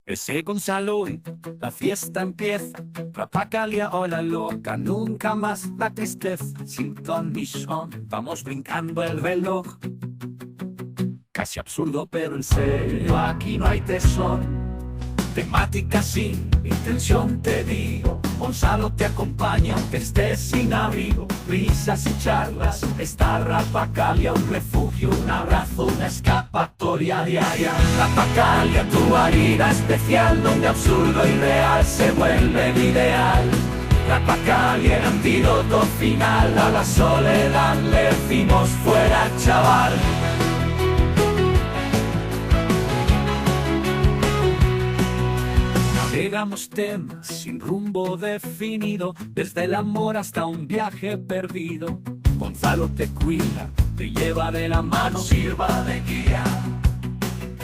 Ese Gonzalo, la fiesta empieza. Rapacalia, hola loca, nunca más la tristeza. Sin ton ni son, vamos brincando el reloj. Casi absurdo, pero en serio, aquí no hay tesón. Temática sin intención, te digo. Gonzalo te acompaña aunque estés sin abrigo. Risas y charlas, esta Rapacalia, un refugio, un abrazo, una escapatoria diaria. Rapacalia, tu guarida especial, donde absurdo y real se vuelve ideal. Rapacalia, el antídoto final a la soledad, le decimos fuera chaval. Navegamos temas sin rumbo definido, desde el amor hasta un viaje perdido. Gonzalo te cuida, te lleva de la mano, sirva de guía.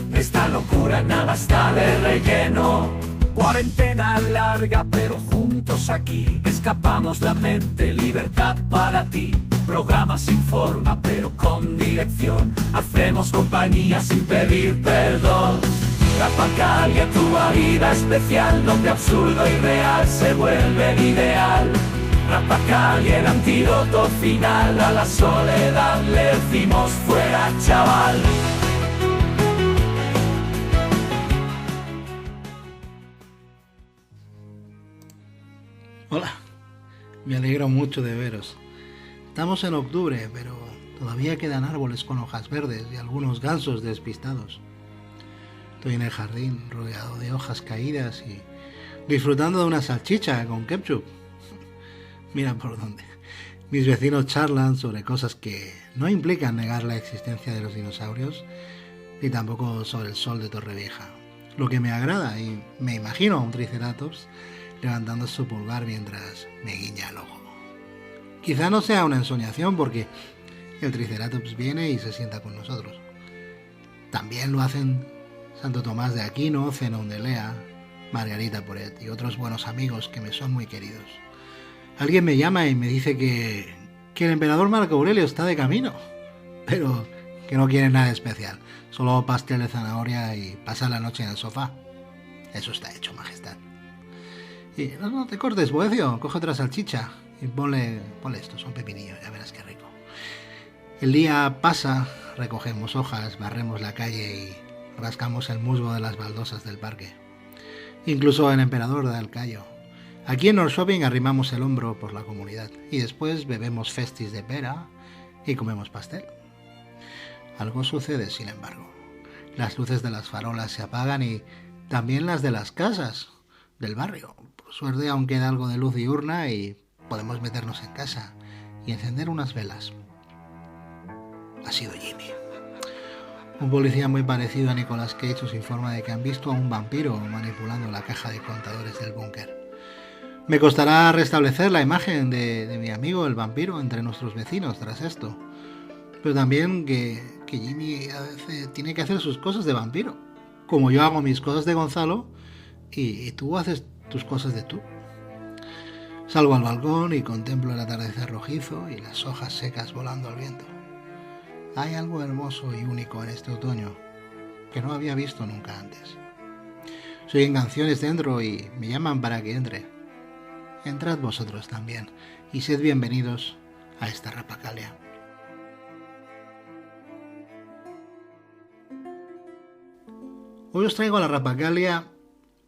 De esta locura nada está de relleno. Cuarentena larga, pero juntos aquí escapamos la mente, libertad para ti. Programa sin forma, pero con dirección. Hacemos compañía sin pedir perdón. Rapacalia, tu guarida especial, donde absurdo y real se vuelve ideal. Rapacalia, el antídoto final a la soledad, le decimos fuera chaval. Hola, me alegro mucho de veros. Estamos en octubre, pero todavía quedan árboles con hojas verdes y algunos gansos despistados. Estoy en el jardín, rodeado de hojas caídas y disfrutando de una salchicha con ketchup. Mira por dónde. Mis vecinos charlan sobre cosas que no implican negar la existencia de los dinosaurios, ni tampoco sobre el sol de Torrevieja. Lo que me agrada, y me imagino a un triceratops levantando su pulgar mientras me guiña el ojo. Quizá no sea una ensoñación, porque el triceratops viene y se sienta con nosotros. También lo hacen Santo Tomás de Aquino, Zenón de Lea, Margarita Poret y otros buenos amigos que me son muy queridos. Alguien me llama y me dice que el emperador Marco Aurelio está de camino, pero que no quiere nada especial, solo pastel de zanahoria y pasar la noche en el sofá. Eso está hecho, majestad. Y no te cortes, Boecio, coge otra salchicha y ponle esto, son pepinillos, ya verás qué rico. El día pasa, recogemos hojas, barremos la calle y rascamos el musgo de las baldosas del parque. Incluso el emperador da el callo. Aquí en North Shopping arrimamos el hombro por la comunidad y después bebemos festis de pera y comemos pastel. Algo sucede, sin embargo. Las luces de las farolas se apagan y también las de las casas del barrio. Por suerte aún queda algo de luz diurna y podemos meternos en casa y encender unas velas. Ha sido Jimmy. Un policía muy parecido a Nicolas Cage nos informa de que han visto a un vampiro manipulando la caja de contadores del búnker. Me costará restablecer la imagen de mi amigo el vampiro entre nuestros vecinos tras esto. Pero también que Jimmy a veces tiene que hacer sus cosas de vampiro. Como yo hago mis cosas de Gonzalo y tú haces tus cosas de tú. Salgo al balcón y contemplo el atardecer rojizo y las hojas secas volando al viento. Hay algo hermoso y único en este otoño que no había visto nunca antes. Se oyen canciones dentro y me llaman para que entre. Entrad vosotros también y sed bienvenidos a esta Rapacalia. Hoy os traigo a la Rapacalia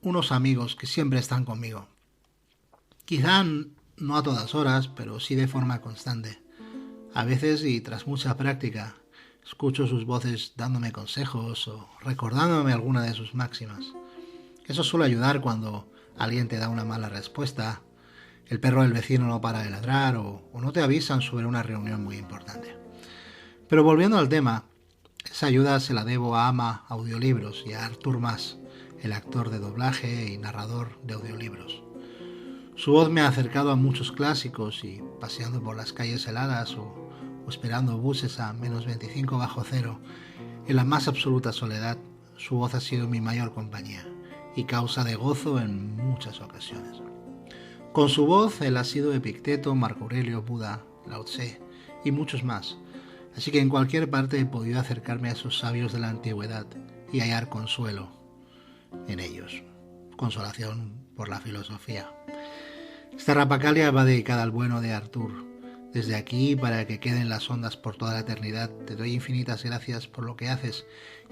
unos amigos que siempre están conmigo. Quizá no a todas horas, pero sí de forma constante. A veces, y tras mucha práctica, escucho sus voces dándome consejos o recordándome alguna de sus máximas. Eso suele ayudar cuando alguien te da una mala respuesta, el perro del vecino no para de ladrar o no te avisan sobre una reunión muy importante. Pero volviendo al tema, esa ayuda se la debo a Ama Audiolibros y a Artur Mas, el actor de doblaje y narrador de audiolibros. Su voz me ha acercado a muchos clásicos y paseando por las calles heladas o esperando buses a menos 25 bajo cero, en la más absoluta soledad, su voz ha sido mi mayor compañía y causa de gozo en muchas ocasiones. Con su voz él ha sido Epicteto, Marco Aurelio, Buda, Lao Tse y muchos más, así que en cualquier parte he podido acercarme a esos sabios de la antigüedad y hallar consuelo. en ellos. Consolación por la filosofía. Esta Rapacalia va dedicada al bueno de Artur. Desde aquí, para que queden las ondas por toda la eternidad, te doy infinitas gracias por lo que haces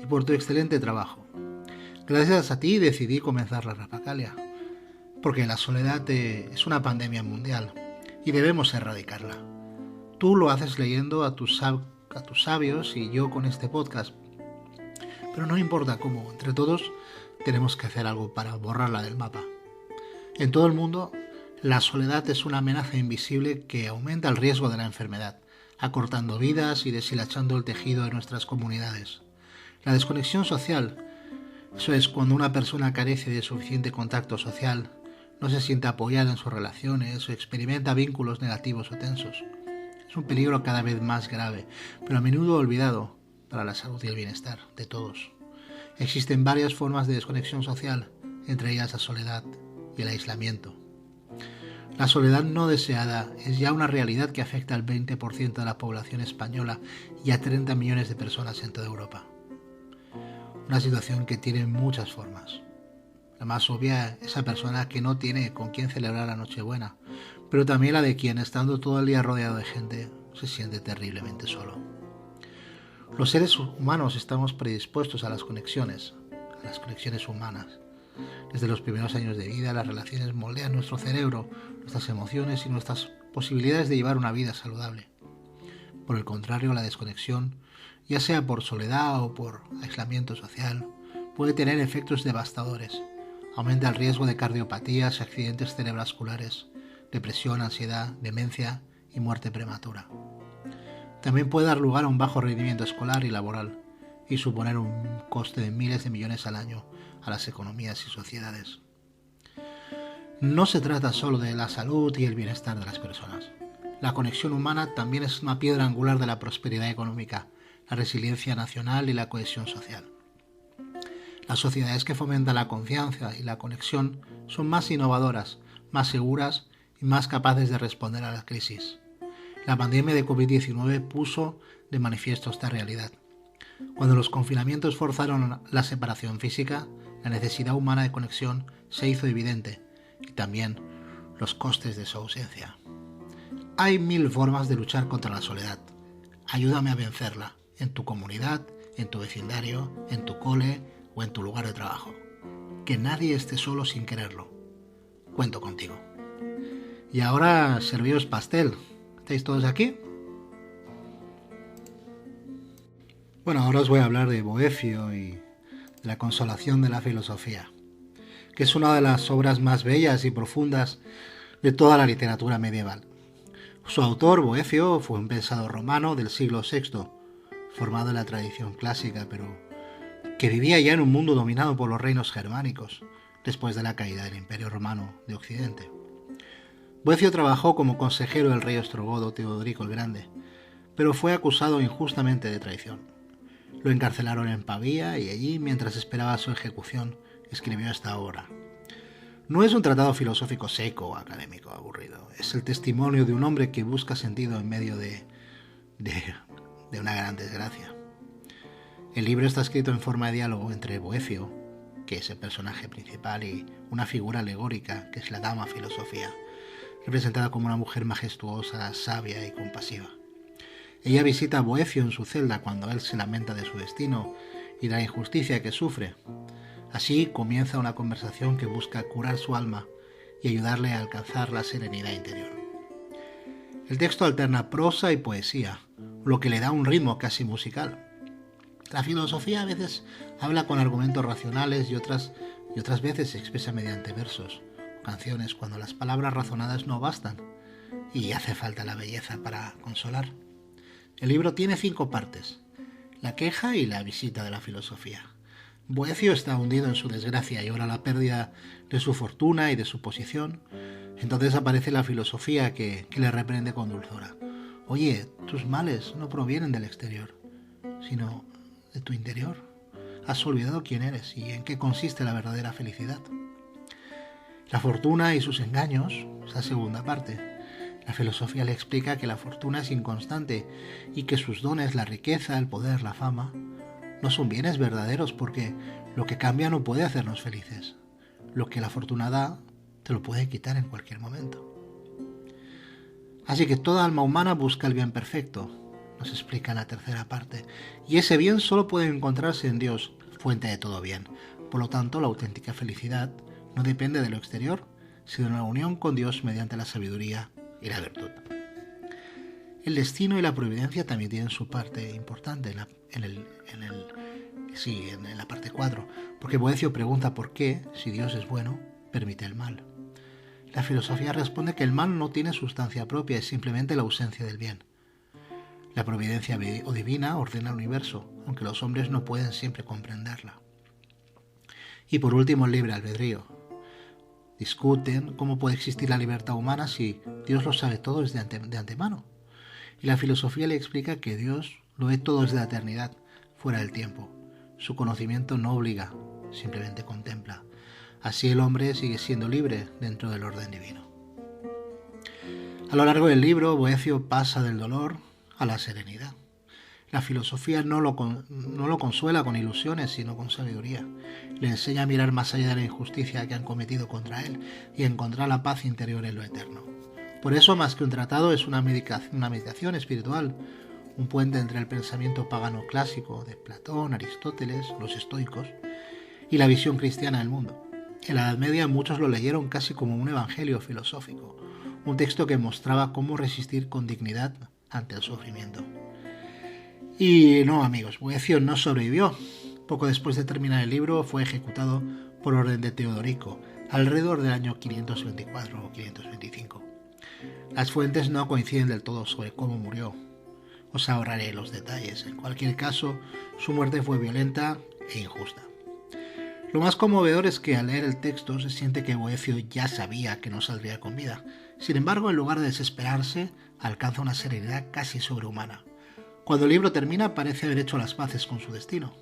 y por tu excelente trabajo. Gracias a ti decidí comenzar la Rapacalia, porque la soledad es una pandemia mundial y debemos erradicarla. Tú lo haces leyendo a tus sabios y yo con este podcast. Pero no importa cómo, entre todos tenemos que hacer algo para borrarla del mapa. En todo el mundo, la soledad es una amenaza invisible que aumenta el riesgo de la enfermedad, acortando vidas y deshilachando el tejido de nuestras comunidades. La desconexión social, eso es cuando una persona carece de suficiente contacto social, no se siente apoyada en sus relaciones o experimenta vínculos negativos o tensos. Es un peligro cada vez más grave, pero a menudo olvidado para la salud y el bienestar de todos. Existen varias formas de desconexión social, entre ellas la soledad y el aislamiento. La soledad no deseada es ya una realidad que afecta al 20% de la población española y a 30 millones de personas en toda Europa. Una situación que tiene muchas formas. La más obvia, esa persona que no tiene con quién celebrar la Nochebuena, pero también la de quien, estando todo el día rodeado de gente, se siente terriblemente solo. Los seres humanos estamos predispuestos a las conexiones humanas. Desde los primeros años de vida, las relaciones moldean nuestro cerebro, nuestras emociones y nuestras posibilidades de llevar una vida saludable. Por el contrario, la desconexión, ya sea por soledad o por aislamiento social, puede tener efectos devastadores. Aumenta el riesgo de cardiopatías, accidentes cerebrovasculares, depresión, ansiedad, demencia y muerte prematura. También puede dar lugar a un bajo rendimiento escolar y laboral y suponer un coste de miles de millones al año a las economías y sociedades. No se trata solo de la salud y el bienestar de las personas. La conexión humana también es una piedra angular de la prosperidad económica, la resiliencia nacional y la cohesión social. Las sociedades que fomentan la confianza y la conexión son más innovadoras, más seguras y más capaces de responder a la crisis. La pandemia de COVID-19 puso de manifiesto esta realidad. Cuando los confinamientos forzaron la separación física, la necesidad humana de conexión se hizo evidente y también los costes de su ausencia. Hay 1000 formas de luchar contra la soledad. Ayúdame a vencerla en tu comunidad, en tu vecindario, en tu cole o en tu lugar de trabajo. Que nadie esté solo sin quererlo. Cuento contigo. Y ahora servíos pastel. ¿Estáis todos aquí? Bueno, ahora os voy a hablar de Boecio y de la consolación de la filosofía, que es una de las obras más bellas y profundas de toda la literatura medieval. Su autor, Boecio, fue un pensador romano del siglo VI, formado en la tradición clásica, pero que vivía ya en un mundo dominado por los reinos germánicos, después de la caída del Imperio Romano de Occidente. Boecio trabajó como consejero del rey ostrogodo Teodorico el Grande, pero fue acusado injustamente de traición. Lo encarcelaron en Pavía y allí, mientras esperaba su ejecución, escribió esta obra. No es un tratado filosófico seco o académico aburrido, es el testimonio de un hombre que busca sentido en medio de una gran desgracia. El libro está escrito en forma de diálogo entre Boecio, que es el personaje principal, y una figura alegórica, que es la dama filosofía, representada como una mujer majestuosa, sabia y compasiva. Ella visita a Boecio en su celda cuando él se lamenta de su destino y de la injusticia que sufre. Así comienza una conversación que busca curar su alma y ayudarle a alcanzar la serenidad interior. El texto alterna prosa y poesía, lo que le da un ritmo casi musical. La filosofía a veces habla con argumentos racionales y otras veces se expresa mediante versos o canciones cuando las palabras razonadas no bastan y hace falta la belleza para consolar. El libro tiene 5 partes: la queja y la visita de la filosofía. Boecio está hundido en su desgracia y llora la pérdida de su fortuna y de su posición. Entonces aparece la filosofía que le reprende con dulzura. Oye, tus males no provienen del exterior, sino de tu interior. Has olvidado quién eres y en qué consiste la verdadera felicidad. La fortuna y sus engaños, esa segunda parte. La filosofía le explica que la fortuna es inconstante y que sus dones, la riqueza, el poder, la fama, no son bienes verdaderos porque lo que cambia no puede hacernos felices. Lo que la fortuna da te lo puede quitar en cualquier momento. Así que toda alma humana busca el bien perfecto, nos explica en la tercera parte, y ese bien solo puede encontrarse en Dios, fuente de todo bien. Por lo tanto, la auténtica felicidad no depende de lo exterior, sino de la unión con Dios mediante la sabiduría y la virtud. El destino y la providencia también tienen su parte importante en la parte 4, porque Boecio pregunta por qué, si Dios es bueno, permite el mal. La filosofía responde que el mal no tiene sustancia propia, es simplemente la ausencia del bien. La providencia o divina ordena el universo, aunque los hombres no pueden siempre comprenderla. Y por último, el libre albedrío. Discuten cómo puede existir la libertad humana si Dios lo sabe todo desde antemano. Y la filosofía le explica que Dios lo ve todo desde la eternidad, fuera del tiempo. Su conocimiento no obliga, simplemente contempla. Así el hombre sigue siendo libre dentro del orden divino. A lo largo del libro, Boecio pasa del dolor a la serenidad. La filosofía no lo consuela con ilusiones, sino con sabiduría. Le enseña a mirar más allá de la injusticia que han cometido contra él y a encontrar la paz interior en lo eterno. Por eso, más que un tratado, es una meditación espiritual, un puente entre el pensamiento pagano clásico de Platón, Aristóteles, los estoicos, y la visión cristiana del mundo. En la Edad Media muchos lo leyeron casi como un evangelio filosófico, un texto que mostraba cómo resistir con dignidad ante el sufrimiento. Y no, amigos, Boecio no sobrevivió. Poco después de terminar el libro fue ejecutado por orden de Teodorico, alrededor del año 524 o 525. Las fuentes no coinciden del todo sobre cómo murió. Os ahorraré los detalles. En cualquier caso, su muerte fue violenta e injusta. Lo más conmovedor es que al leer el texto se siente que Boecio ya sabía que no saldría con vida. Sin embargo, en lugar de desesperarse, alcanza una serenidad casi sobrehumana. Cuando el libro termina, parece haber hecho las paces con su destino.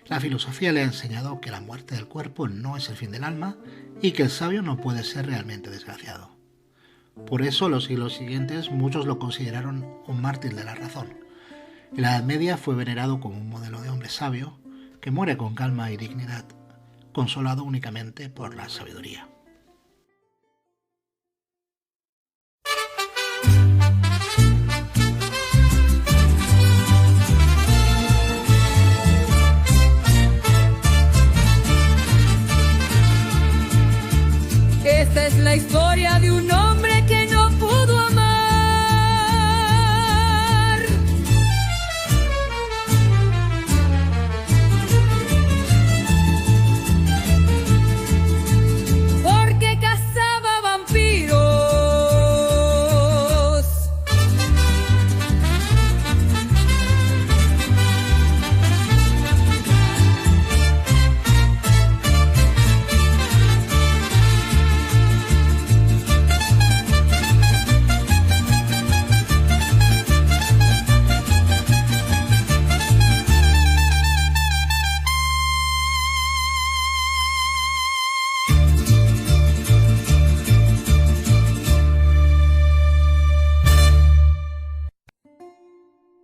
La filosofía le ha enseñado que la muerte del cuerpo no es el fin del alma y que el sabio no puede ser realmente desgraciado. Por eso, en los siglos siguientes, muchos lo consideraron un mártir de la razón. En la Edad Media fue venerado como un modelo de hombre sabio que muere con calma y dignidad, consolado únicamente por la sabiduría. Esta es la historia de un hombre que no pudo amar, porque cazaba vampiros.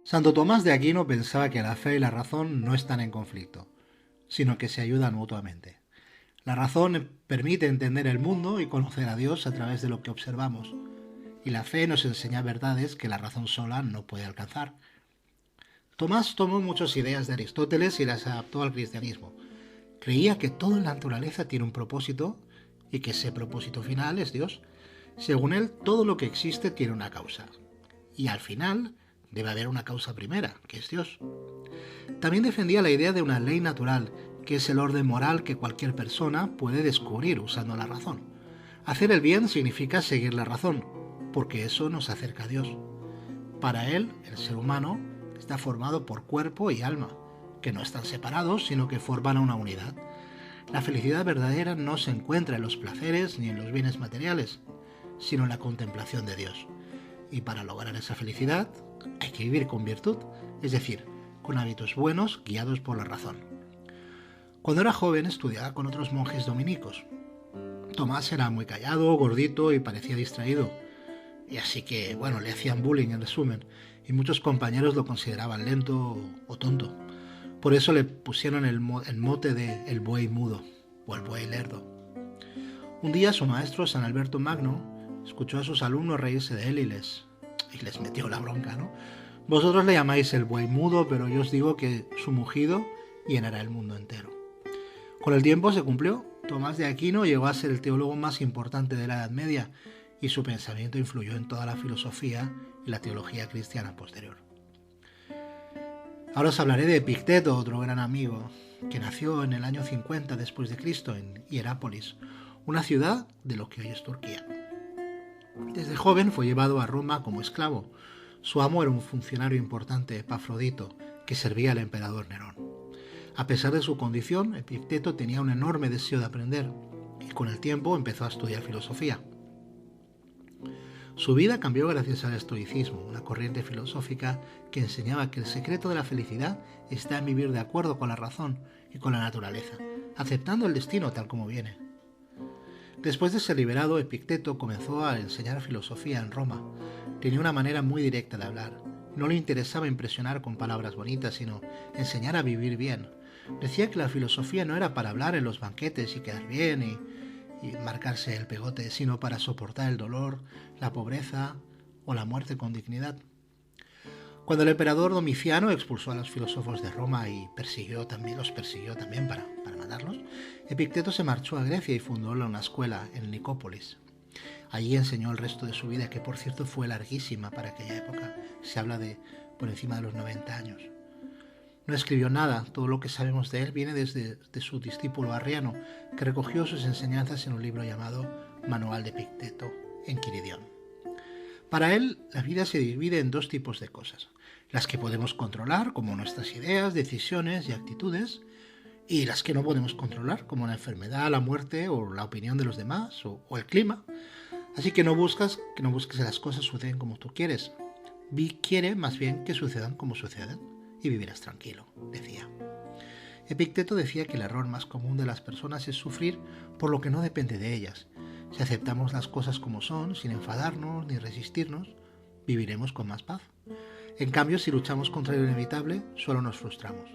Santo Tomás de Aquino pensaba que la fe y la razón no están en conflicto, sino que se ayudan mutuamente. La razón permite entender el mundo y conocer a Dios a través de lo que observamos, y la fe nos enseña verdades que la razón sola no puede alcanzar. Tomás tomó muchas ideas de Aristóteles y las adaptó al cristianismo. Creía que toda la naturaleza tiene un propósito y que ese propósito final es Dios. Según él, todo lo que existe tiene una causa. Y al final debe haber una causa primera, que es Dios. También defendía la idea de una ley natural, que es el orden moral que cualquier persona puede descubrir usando la razón. Hacer el bien significa seguir la razón, porque eso nos acerca a Dios. Para él, el ser humano está formado por cuerpo y alma, que no están separados, sino que forman una unidad. La felicidad verdadera no se encuentra en los placeres ni en los bienes materiales, sino en la contemplación de Dios. Y para lograr esa felicidad hay que vivir con virtud, es decir, con hábitos buenos guiados por la razón. Cuando era joven estudiaba con otros monjes dominicos. Tomás era muy callado, gordito y parecía distraído. Y así que, le hacían bullying en resumen, y muchos compañeros lo consideraban lento o tonto. Por eso le pusieron el mote de el buey mudo o el buey lerdo. Un día su maestro, San Alberto Magno, escuchó a sus alumnos reírse de él y les metió la bronca, ¿no? Vosotros le llamáis el buey mudo, pero yo os digo que su mugido llenará el mundo entero. Con el tiempo se cumplió. Tomás de Aquino llegó a ser el teólogo más importante de la Edad Media y su pensamiento influyó en toda la filosofía y la teología cristiana posterior. Ahora os hablaré de Epicteto, otro gran amigo, que nació en el año 50 después de Cristo en Hierápolis, una ciudad de lo que hoy es Turquía. Desde joven fue llevado a Roma como esclavo. Su amo era un funcionario importante, Epafrodito, que servía al emperador Nerón. A pesar de su condición, Epicteto tenía un enorme deseo de aprender y con el tiempo empezó a estudiar filosofía. Su vida cambió gracias al estoicismo, una corriente filosófica que enseñaba que el secreto de la felicidad está en vivir de acuerdo con la razón y con la naturaleza, aceptando el destino tal como viene. Después de ser liberado, Epicteto comenzó a enseñar filosofía en Roma. Tenía una manera muy directa de hablar. No le interesaba impresionar con palabras bonitas, sino enseñar a vivir bien. Decía que la filosofía no era para hablar en los banquetes y quedar bien y marcarse el pegote, sino para soportar el dolor, la pobreza o la muerte con dignidad. Cuando el emperador Domiciano expulsó a los filósofos de Roma y los persiguió también para matarlos, Epicteto se marchó a Grecia y fundó una escuela en Nicópolis. Allí enseñó el resto de su vida, que por cierto fue larguísima para aquella época. Se habla de por encima de los 90 años. No escribió nada, todo lo que sabemos de él viene de su discípulo Arriano, que recogió sus enseñanzas en un libro llamado Manual de Epicteto, en Quiridión. Para él, la vida se divide en dos tipos de cosas: las que podemos controlar, como nuestras ideas, decisiones y actitudes, y las que no podemos controlar, como la enfermedad, la muerte o la opinión de los demás o el clima. Así que no busques que las cosas sucedan como tú quieres. Quiere más bien que sucedan como suceden y vivirás tranquilo, decía. Epicteto decía que el error más común de las personas es sufrir por lo que no depende de ellas. Si aceptamos las cosas como son, sin enfadarnos ni resistirnos, viviremos con más paz. En cambio, si luchamos contra lo inevitable, solo nos frustramos.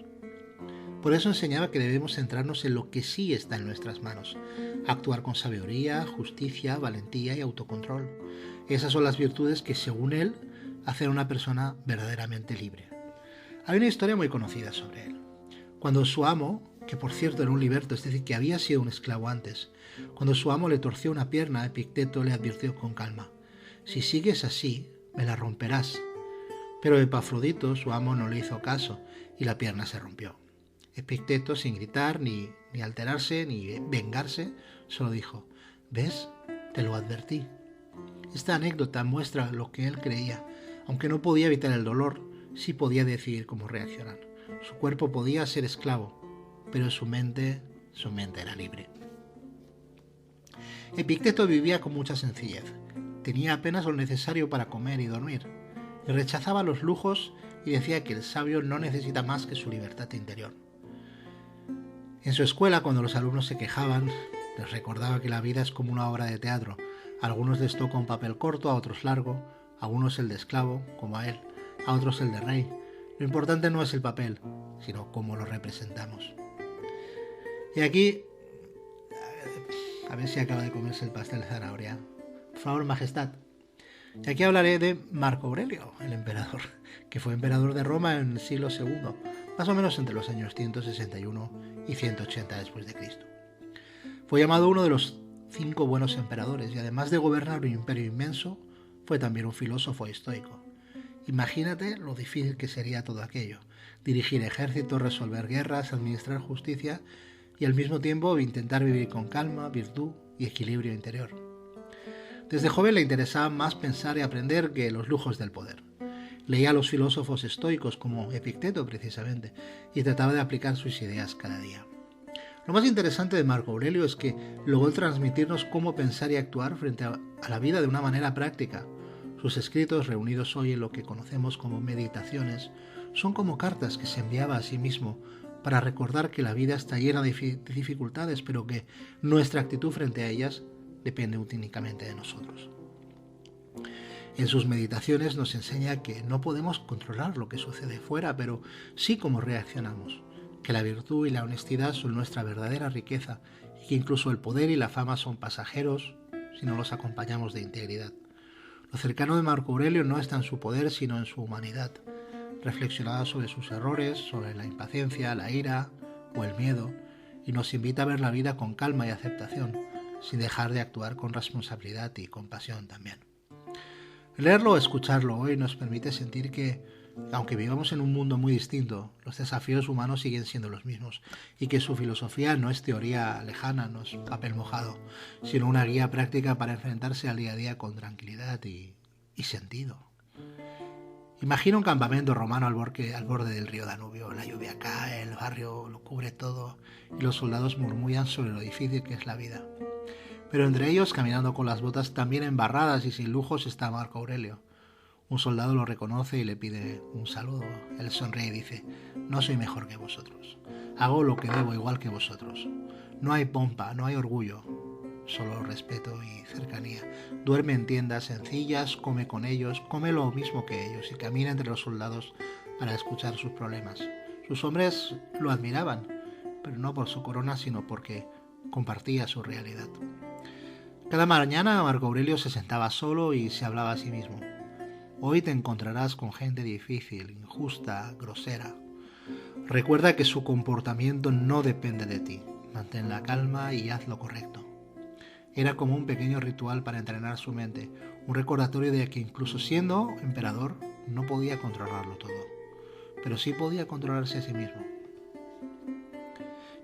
Por eso enseñaba que debemos centrarnos en lo que sí está en nuestras manos, actuar con sabiduría, justicia, valentía y autocontrol. Esas son las virtudes que, según él, hacen a una persona verdaderamente libre. Hay una historia muy conocida sobre él. Cuando su amo, que por cierto era un liberto, es decir, que había sido un esclavo antes, cuando su amo le torció una pierna, Epicteto le advirtió con calma: «Si sigues así, me la romperás». Pero Epafrodito, su amo, no le hizo caso y la pierna se rompió. Epicteto, sin gritar, ni alterarse, ni vengarse, solo dijo: «¿Ves? Te lo advertí». Esta anécdota muestra lo que él creía. Aunque no podía evitar el dolor, sí podía decidir cómo reaccionar. Su cuerpo podía ser esclavo, pero su mente era libre. Epicteto vivía con mucha sencillez. Tenía apenas lo necesario para comer y dormir. Y rechazaba los lujos y decía que el sabio no necesita más que su libertad interior. En su escuela, cuando los alumnos se quejaban, les recordaba que la vida es como una obra de teatro. A algunos les toca un papel corto, a otros largo, a unos el de esclavo, como a él, a otros el de rey. Lo importante no es el papel, sino cómo lo representamos. Y aquí, a ver si acaba de comerse el pastel de zanahoria. Por favor, majestad. Y aquí hablaré de Marco Aurelio, el emperador, que fue emperador de Roma en el siglo II, más o menos entre los años 161 y 180 después de Cristo. Fue llamado uno de los 5 buenos emperadores y además de gobernar un imperio inmenso, fue también un filósofo estoico. Imagínate lo difícil que sería todo aquello: dirigir ejércitos, resolver guerras, administrar justicia y al mismo tiempo intentar vivir con calma, virtud y equilibrio interior. Desde joven le interesaba más pensar y aprender que los lujos del poder. Leía a los filósofos estoicos como Epicteto precisamente y trataba de aplicar sus ideas cada día. Lo más interesante de Marco Aurelio es que logró transmitirnos cómo pensar y actuar frente a la vida de una manera práctica. Sus escritos, reunidos hoy en lo que conocemos como meditaciones, son como cartas que se enviaba a sí mismo para recordar que la vida está llena de dificultades, pero que nuestra actitud frente a ellas depende únicamente de nosotros. En sus meditaciones nos enseña que no podemos controlar lo que sucede fuera, pero sí cómo reaccionamos. que la virtud y la honestidad son nuestra verdadera riqueza y que incluso el poder y la fama son pasajeros si no los acompañamos de integridad. Lo cercano de Marco Aurelio no está en su poder, sino en su humanidad. Reflexionaba sobre sus errores, sobre la impaciencia, la ira o el miedo, y nos invita a ver la vida con calma y aceptación, sin dejar de actuar con responsabilidad y compasión también. Leerlo o escucharlo hoy nos permite sentir que, aunque vivamos en un mundo muy distinto, los desafíos humanos siguen siendo los mismos y que su filosofía no es teoría lejana, no es papel mojado, sino una guía práctica para enfrentarse al día a día con tranquilidad y sentido. Imagina un campamento romano al borde del río Danubio. La lluvia cae, el barrio lo cubre todo y los soldados murmullan sobre lo difícil que es la vida. Pero entre ellos, caminando con las botas también embarradas y sin lujos, está Marco Aurelio. Un soldado lo reconoce y le pide un saludo. Él sonríe y dice: no soy mejor que vosotros. Hago lo que debo igual que vosotros. No hay pompa, no hay orgullo, solo respeto y cercanía. Duerme en tiendas sencillas, come con ellos, come lo mismo que ellos y camina entre los soldados para escuchar sus problemas. Sus hombres lo admiraban, pero no por su corona, sino porque compartía su realidad. Cada mañana Marco Aurelio se sentaba solo y se hablaba a sí mismo. Hoy te encontrarás con gente difícil, injusta, grosera. Recuerda que su comportamiento no depende de ti. Mantén la calma y haz lo correcto. Era como un pequeño ritual para entrenar su mente, un recordatorio de que incluso siendo emperador no podía controlarlo todo, pero sí podía controlarse a sí mismo.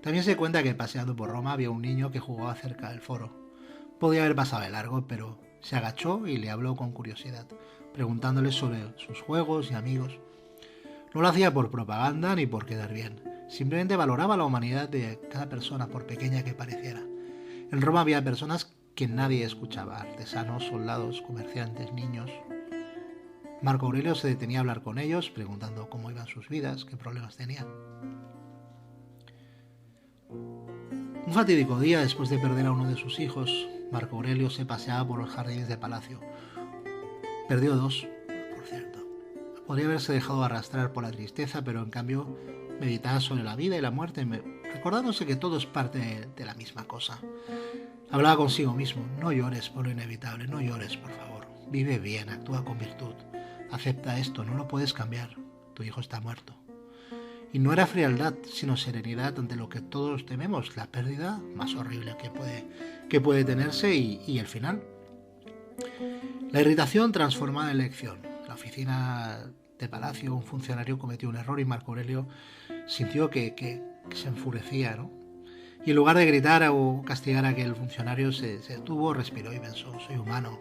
También se cuenta que paseando por Roma había un niño que jugaba cerca del foro. Podía haber pasado de largo, pero se agachó y le habló con curiosidad, preguntándole sobre sus juegos y amigos. No lo hacía por propaganda ni por quedar bien, simplemente valoraba la humanidad de cada persona, por pequeña que pareciera. En Roma había personas que nadie escuchaba: artesanos, soldados, comerciantes, niños. Marco Aurelio se detenía a hablar con ellos, preguntando cómo iban sus vidas, qué problemas tenían. Un fatídico día, después de perder a uno de sus hijos, Marco Aurelio se paseaba por los jardines del palacio. Perdió 2, por cierto. Podría haberse dejado arrastrar por la tristeza, pero en cambio meditaba sobre la vida y la muerte, recordándose que todo es parte de la misma cosa. Hablaba consigo mismo: no llores por lo inevitable, no llores, por favor. Vive bien, actúa con virtud. Acepta esto, no lo puedes cambiar. Tu hijo está muerto. Y no era frialdad, sino serenidad ante lo que todos tememos, la pérdida más horrible que puede tenerse y el final. La irritación transformada en lección. En la oficina de palacio, un funcionario cometió un error y Marco Aurelio sintió que se enfurecía, ¿no? Y en lugar de gritar o castigar a aquel funcionario, se detuvo, respiró y pensó: soy humano,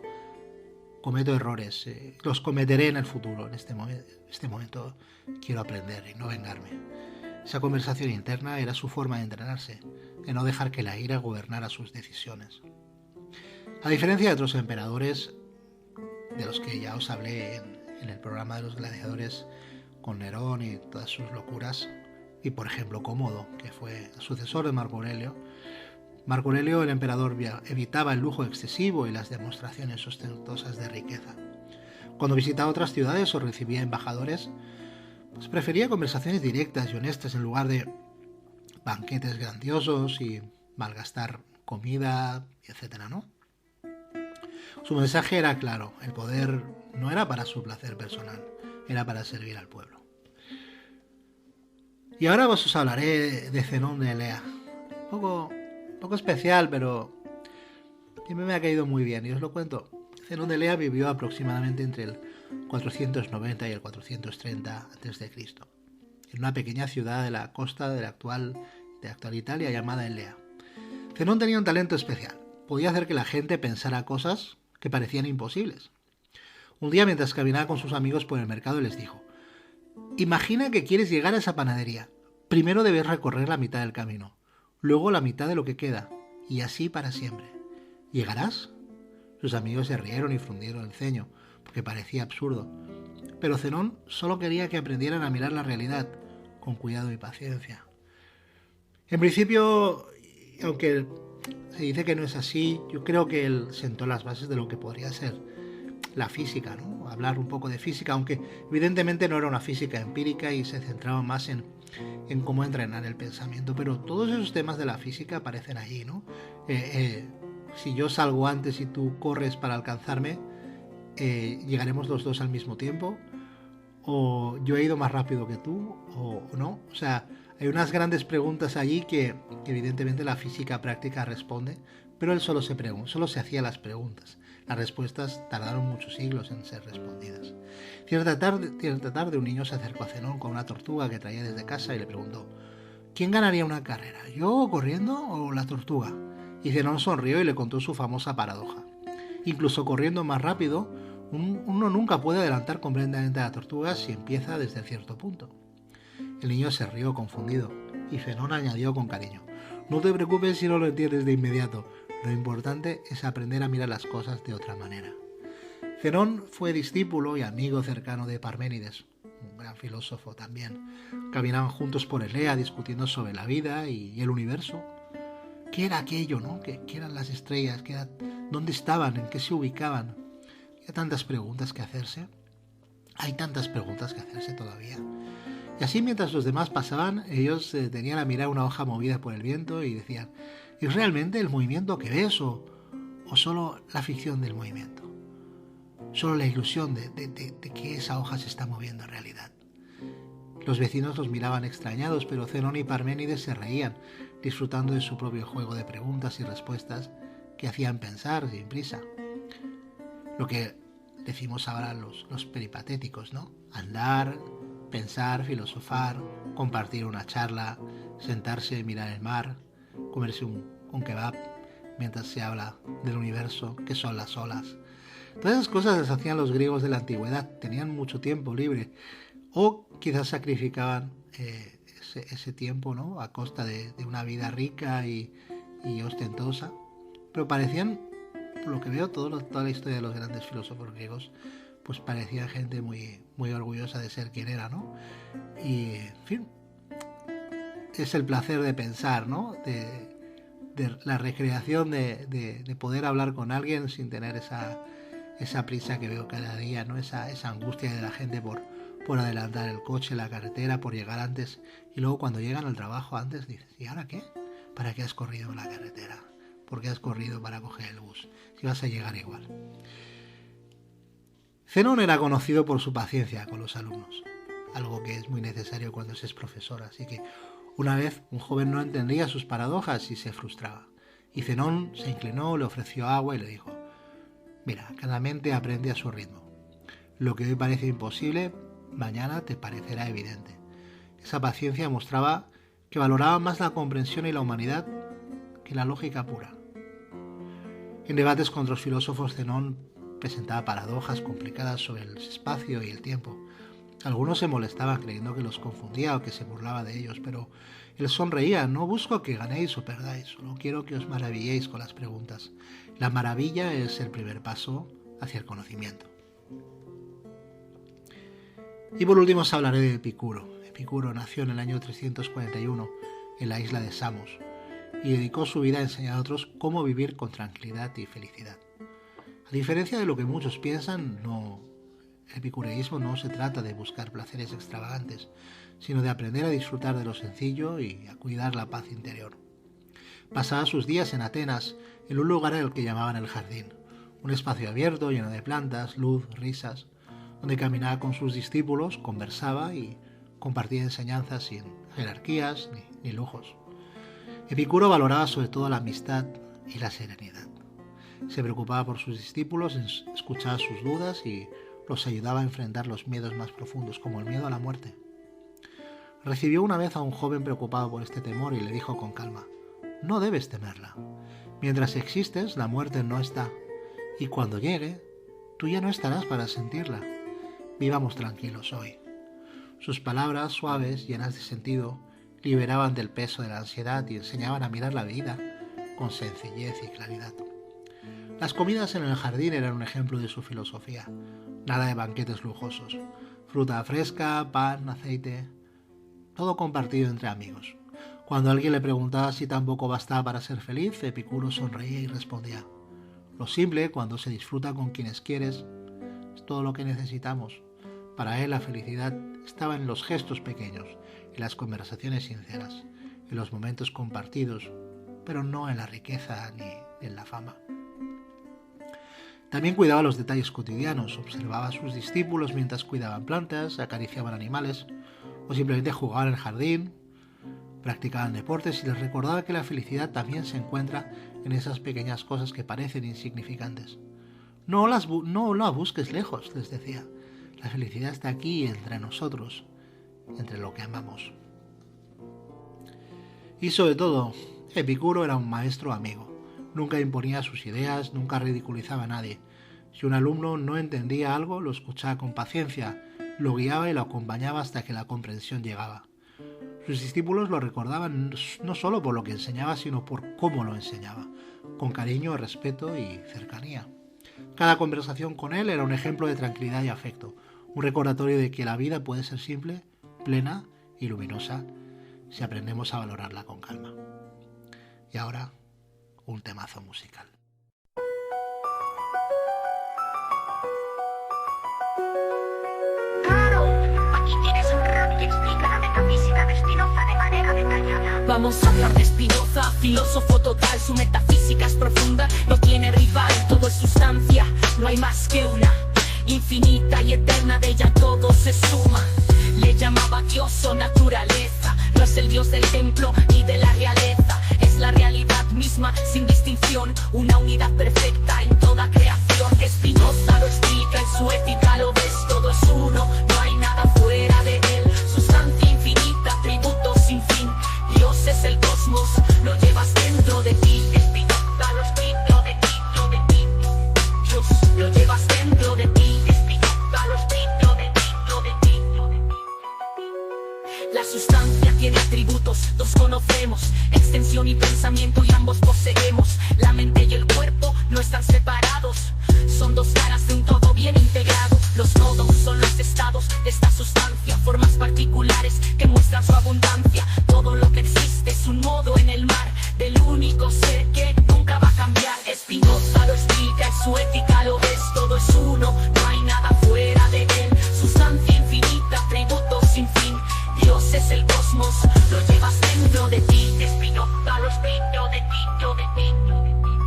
cometo errores, los cometeré en el futuro. En este momento quiero aprender y no vengarme. Esa conversación interna era su forma de entrenarse, de no dejar que la ira gobernara sus decisiones. A diferencia de otros emperadores, de los que ya os hablé en el programa de los gladiadores, con Nerón y todas sus locuras, y por ejemplo Cómodo, que fue el sucesor de Marco Aurelio, el emperador, evitaba el lujo excesivo y las demostraciones ostentosas de riqueza. Cuando visitaba otras ciudades o recibía embajadores, pues prefería conversaciones directas y honestas en lugar de banquetes grandiosos y malgastar comida, etcétera, ¿no? Su mensaje era claro: el poder no era para su placer personal, era para servir al pueblo. Y ahora os hablaré de Zenón de Elea. Un poco especial, pero siempre me ha caído muy bien y os lo cuento. Zenón de Elea vivió aproximadamente entre el 490 y el 430 a.C. en una pequeña ciudad de la costa de la actual Italia llamada Elea. Zenón tenía un talento especial: podía hacer que la gente pensara cosas que parecían imposibles. Un día, mientras caminaba con sus amigos por el mercado, les dijo: imagina que quieres llegar a esa panadería. Primero debes recorrer la mitad del camino, luego la mitad de lo que queda, y así para siempre. ¿Llegarás? Sus amigos se rieron y fruncieron el ceño, porque parecía absurdo. Pero Zenón solo quería que aprendieran a mirar la realidad con cuidado y paciencia. En principio, aunque se dice que no es así, yo creo que él sentó las bases de lo que podría ser la física, ¿no? Hablar un poco de física, aunque evidentemente no era una física empírica y se centraba más en en cómo entrenar el pensamiento. Pero todos esos temas de la física aparecen allí, ¿no? Si yo salgo antes y tú corres para alcanzarme, ¿llegaremos los dos al mismo tiempo? ¿O yo he ido más rápido que tú? ¿O no? O sea, hay unas grandes preguntas allí que evidentemente la física práctica responde, pero él solo se hacía las preguntas. Las respuestas tardaron muchos siglos en ser respondidas. Cierta tarde un niño se acercó a Zenón con una tortuga que traía desde casa y le preguntó: ¿quién ganaría una carrera, yo corriendo o la tortuga? Y Zenón sonrió y le contó su famosa paradoja. Incluso corriendo más rápido, uno nunca puede adelantar completamente a la tortuga si empieza desde cierto punto. El niño se rió confundido y Zenón añadió con cariño: no te preocupes si no lo entiendes de inmediato. Lo importante es aprender a mirar las cosas de otra manera. Zenón fue discípulo y amigo cercano de Parménides, un gran filósofo también. Caminaban juntos por Elea discutiendo sobre la vida y el universo. ¿Qué era aquello, no? ¿Qué eran las estrellas? ¿Dónde estaban? ¿En qué se ubicaban? Hay tantas preguntas que hacerse. Hay tantas preguntas que hacerse todavía. Y así mientras los demás pasaban, ellos tenían a mirar una hoja movida por el viento y decían: ¿es realmente el movimiento que ves o solo la ficción del movimiento? Solo la ilusión de que esa hoja se está moviendo en realidad. Los vecinos los miraban extrañados, pero Zenón y Parménides se reían, disfrutando de su propio juego de preguntas y respuestas que hacían pensar sin prisa. Lo que decimos ahora los peripatéticos, ¿no? Andar, pensar, filosofar, compartir una charla, sentarse y mirar el mar, comerse un kebab mientras se habla del universo, que son las olas. Todas esas cosas las hacían los griegos de la antigüedad, tenían mucho tiempo libre o quizás sacrificaban ese tiempo, ¿no? A costa de una vida rica y ostentosa, pero parecían, por lo que veo, toda la historia de los grandes filósofos griegos, pues parecían gente muy, muy orgullosa de ser quien era, ¿no? Y, en fin, es el placer de pensar, ¿no? De la recreación de poder hablar con alguien sin tener esa prisa que veo cada día, ¿no? Esa angustia de la gente por adelantar el coche, la carretera, por llegar antes. Y luego cuando llegan al trabajo antes dices: ¿y ahora qué? ¿Para qué has corrido la carretera? ¿Por qué has corrido para coger el bus? Si vas a llegar igual. Zenón era conocido por su paciencia con los alumnos, algo que es muy necesario cuando se es profesor, así que una vez un joven no entendía sus paradojas y se frustraba. Y Zenón se inclinó, le ofreció agua y le dijo: mira, cada mente aprende a su ritmo. Lo que hoy parece imposible, mañana te parecerá evidente. Esa paciencia mostraba que valoraba más la comprensión y la humanidad que la lógica pura. En debates con otros filósofos, Zenón presentaba paradojas complicadas sobre el espacio y el tiempo. Algunos se molestaban creyendo que los confundía o que se burlaba de ellos, pero él sonreía: no busco que ganéis o perdáis, solo quiero que os maravilléis con las preguntas. La maravilla es el primer paso hacia el conocimiento. Y por último os hablaré de Epicuro. Epicuro nació en el año 341 en la isla de Samos y dedicó su vida a enseñar a otros cómo vivir con tranquilidad y felicidad. A diferencia de lo que muchos piensan, el epicureísmo no se trata de buscar placeres extravagantes, sino de aprender a disfrutar de lo sencillo y a cuidar la paz interior. Pasaba sus días en Atenas, en un lugar al que llamaban el jardín, un espacio abierto lleno de plantas, luz, risas, donde caminaba con sus discípulos, conversaba y compartía enseñanzas sin jerarquías ni lujos. Epicuro valoraba sobre todo la amistad y la serenidad. Se preocupaba por sus discípulos, escuchaba sus dudas y los ayudaba a enfrentar los miedos más profundos, como el miedo a la muerte. Recibió una vez a un joven preocupado por este temor y le dijo con calma: no debes temerla. Mientras existes, la muerte no está, y cuando llegue, tú ya no estarás para sentirla. Vivamos tranquilos hoy. Sus palabras, suaves, llenas de sentido, liberaban del peso de la ansiedad y enseñaban a mirar la vida con sencillez y claridad. Las comidas en el jardín eran un ejemplo de su filosofía. Nada de banquetes lujosos. Fruta fresca, pan, aceite, todo compartido entre amigos. Cuando alguien le preguntaba si tampoco bastaba para ser feliz, Epicuro sonreía y respondía: lo simple, cuando se disfruta con quienes quieres, es todo lo que necesitamos. Para él la felicidad estaba en los gestos pequeños, en las conversaciones sinceras, en los momentos compartidos, pero no en la riqueza ni en la fama. También cuidaba los detalles cotidianos, observaba a sus discípulos mientras cuidaban plantas, acariciaban animales o simplemente jugaban en el jardín, practicaban deportes y les recordaba que la felicidad también se encuentra en esas pequeñas cosas que parecen insignificantes. No la busques lejos, les decía. La felicidad está aquí entre nosotros, entre lo que amamos. Y sobre todo, Epicuro era un maestro amigo. Nunca imponía sus ideas, nunca ridiculizaba a nadie. Si un alumno no entendía algo, lo escuchaba con paciencia, lo guiaba y lo acompañaba hasta que la comprensión llegaba. Sus discípulos lo recordaban no solo por lo que enseñaba, sino por cómo lo enseñaba, con cariño, respeto y cercanía. Cada conversación con él era un ejemplo de tranquilidad y afecto, un recordatorio de que la vida puede ser simple, plena y luminosa si aprendemos a valorarla con calma. Y ahora, un temazo musical. Claro, aquí tienes un rap que explica la metafísica de Spinoza de manera detallada. Vamos a hablar de Spinoza, filósofo total, su metafísica es profunda, no tiene rival, todo es sustancia, no hay más que una, infinita y eterna, de ella todo se suma. Le llamaba Dios o naturaleza, no es el Dios del templo ni de la realeza, es la realidad misma sin distinción, una unidad perfecta en toda creación. Spinoza lo explica en su ética, lo ves, todo es uno, no hay nada fuera de él, sustancia infinita, atributos sin fin, Dios es el cosmos, lo llevas dentro de ti. Spinoza lo explica dentro de ti, Dios lo llevas dentro de ti. Spinoza lo explica dentro de ti. La sustancia tiene atributos, dos conocemos, extensión y pensamiento, y ambos poseemos. La mente y el cuerpo no están separados, son dos caras de un todo bien integrado. Los nodos son los estados de esta sustancia, formas particulares que muestran su abundancia. Todo lo que existe es un modo en el mar, del único ser que nunca va a cambiar. Spinoza lo explica en su ética, lo ves, todo es uno, no hay nada fuera de él, sustancia infinita, atributos sin fin, Dios es el cosmos, lo llevas dentro de ti. Spinoza lo explica dentro de ti,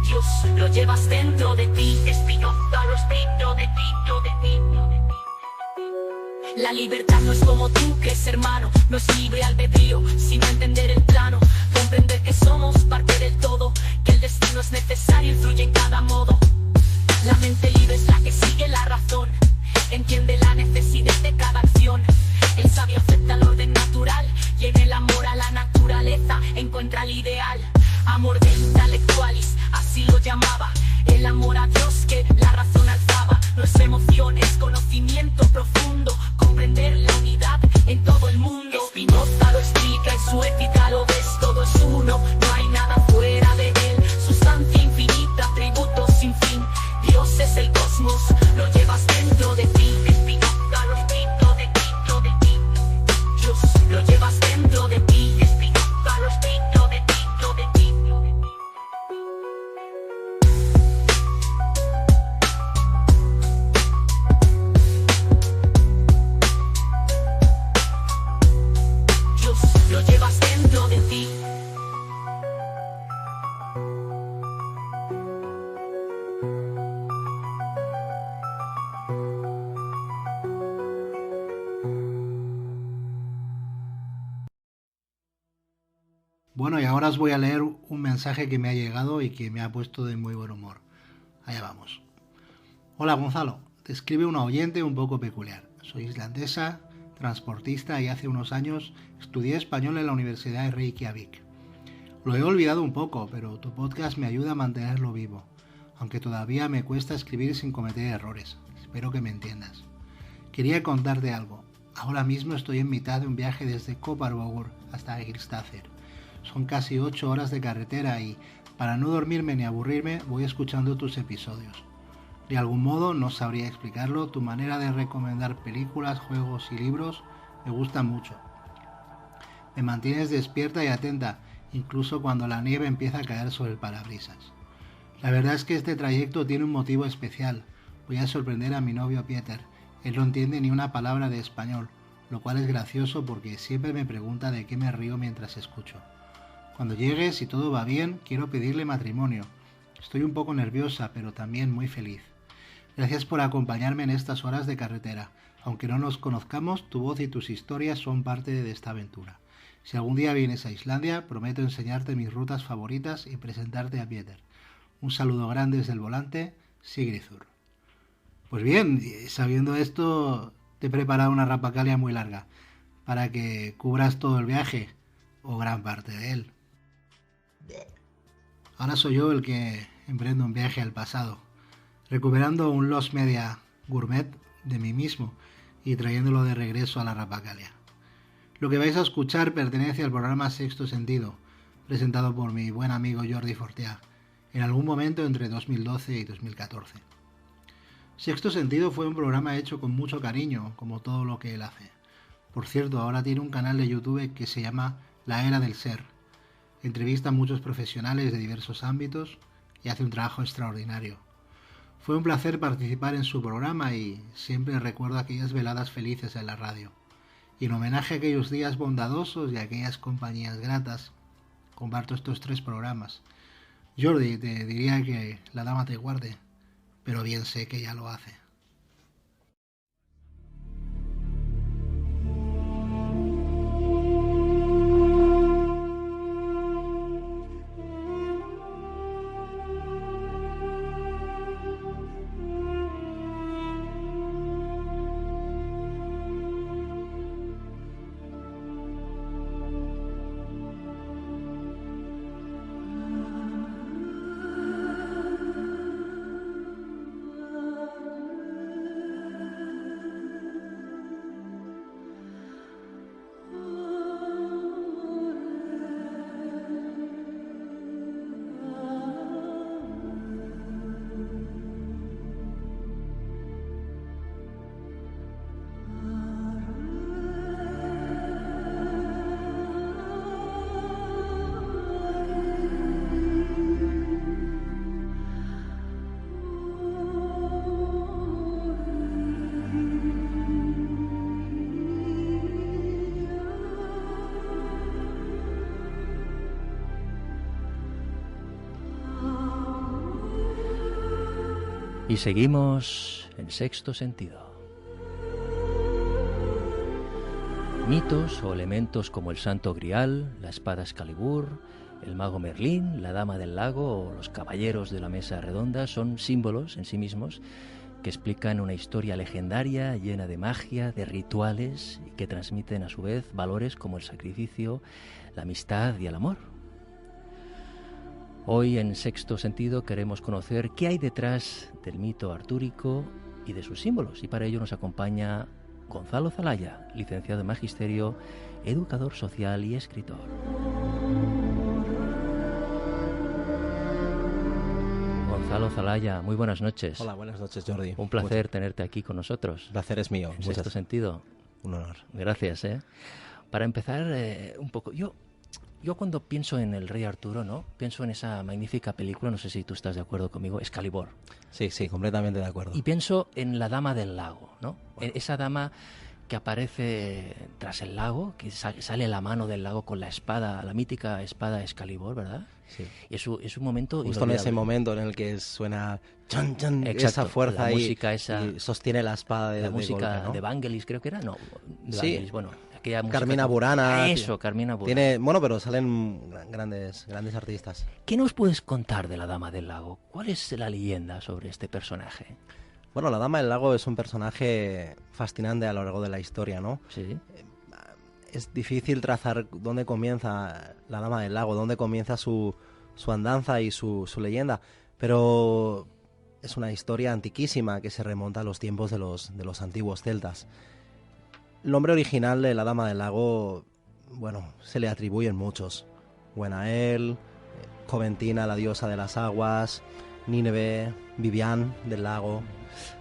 Dios lo llevas dentro de ti. Spinoza lo explica dentro de ti. La libertad no es como tú, que es hermano, no es libre albedrío, sino entender el plano, comprender que somos parte del todo, que el destino es necesario y fluye en cada modo. La mente libre es la que sigue la razón, entiende la necesidad de cada acción. El sabio acepta el orden natural y en el amor a la naturaleza encuentra el ideal. Amor de intelectualis, así lo llamaba, el amor a Dios que la razón alzaba. No es emoción, es conocimiento profundo, comprender la unidad en todo el mundo. Spinoza lo explica en su ética, lo ves, todo es uno, no hay nada fuera de él, sustancia infinita, atributos sin fin, Dios es el cosmos, lo llevas dentro de ti. Spinoza lo explica dentro de ti, Dios lo llevas dentro de ti. Spinoza lo explica dentro de ti. Dios lo llevas dentro de ti. Bueno, y ahora os voy a leer un mensaje que me ha llegado y que me ha puesto de muy buen humor. Allá vamos. Hola Gonzalo, te escribe una oyente un poco peculiar. Soy islandesa, transportista y hace unos años estudié español en la Universidad de Reykjavik. Lo he olvidado un poco, pero tu podcast me ayuda a mantenerlo vivo, aunque todavía me cuesta escribir sin cometer errores. Espero que me entiendas. Quería contarte algo. Ahora mismo estoy en mitad de un viaje desde Koparbogor hasta Egilsstaðir. Son casi 8 horas de carretera y, para no dormirme ni aburrirme, voy escuchando tus episodios. De algún modo, no sabría explicarlo, tu manera de recomendar películas, juegos y libros me gusta mucho. Me mantienes despierta y atenta, incluso cuando la nieve empieza a caer sobre el parabrisas. La verdad es que este trayecto tiene un motivo especial. Voy a sorprender a mi novio Pieter. Él no entiende ni una palabra de español, lo cual es gracioso porque siempre me pregunta de qué me río mientras escucho. Cuando llegue, si todo va bien, quiero pedirle matrimonio. Estoy un poco nerviosa, pero también muy feliz. Gracias por acompañarme en estas horas de carretera. Aunque no nos conozcamos, tu voz y tus historias son parte de esta aventura. Si algún día vienes a Islandia, prometo enseñarte mis rutas favoritas y presentarte a Pieter. Un saludo grande desde el volante, Sigriður. Pues bien, sabiendo esto, te he preparado una Rappakalja muy larga, para que cubras todo el viaje, o gran parte de él. Ahora soy yo el que emprendo un viaje al pasado, recuperando un Lost Media Gourmet de mí mismo y trayéndolo de regreso a la Rappakalja. Lo que vais a escuchar pertenece al programa Sexto Sentido, presentado por mi buen amigo Jordi Fortea, en algún momento entre 2012 y 2014. Sexto Sentido fue un programa hecho con mucho cariño, como todo lo que él hace. Por cierto, ahora tiene un canal de YouTube que se llama La Era del Ser. Entrevista a muchos profesionales de diversos ámbitos y hace un trabajo extraordinario. Fue un placer participar en su programa y siempre recuerdo aquellas veladas felices en la radio. Y en homenaje a aquellos días bondadosos y a aquellas compañías gratas, comparto estos 3 programas. Jordi, te diría que la dama te guarde, pero bien sé que ya lo hace. Y seguimos en Sexto Sentido. Mitos o elementos como el Santo Grial, la espada Excalibur, el mago Merlín, la Dama del Lago o los caballeros de la Mesa Redonda son símbolos en sí mismos que explican una historia legendaria llena de magia, de rituales y que transmiten a su vez valores como el sacrificio, la amistad y el amor. Hoy en Sexto Sentido queremos conocer qué hay detrás del mito artúrico y de sus símbolos, y para ello nos acompaña Gonzalo Zalaya, licenciado en Magisterio, educador social y escritor. Gonzalo Zalaya, muy buenas noches. Hola, buenas noches, Jordi. Un placer tenerte aquí con nosotros. El placer es mío. En Sexto Sentido. Un honor. Gracias. Para empezar, un poco, yo cuando pienso en el Rey Arturo, ¿no? Pienso en esa magnífica película, no sé si tú estás de acuerdo conmigo, Excalibur. Sí, completamente de acuerdo. Y pienso en la Dama del Lago, ¿no? Bueno. Esa dama que aparece tras el lago, que sale la mano del lago con la espada, la mítica espada Excalibur, ¿verdad? Sí. Y es un momento justo en ese momento en el que suena chan, chan, esa fuerza la y, música esa, y sostiene la espada de la música golpe, ¿no? de Vangelis, creo que era, no, de Sí. Vangelis, bueno, aquella música Carmina Burana. Eso, Carmina Burana. Bueno, pero salen grandes artistas. ¿Qué nos puedes contar de la Dama del Lago? ¿Cuál es la leyenda sobre este personaje? Bueno, la Dama del Lago es un personaje fascinante a lo largo de la historia, ¿no? Sí. Es difícil trazar dónde comienza la Dama del Lago, dónde comienza su andanza y su leyenda, pero es una historia antiquísima que se remonta a los tiempos de los antiguos celtas. El nombre original de la Dama del Lago, bueno, se le atribuyen muchos. Gwenaël, Coventina, la diosa de las aguas, Nínive, Vivian del lago.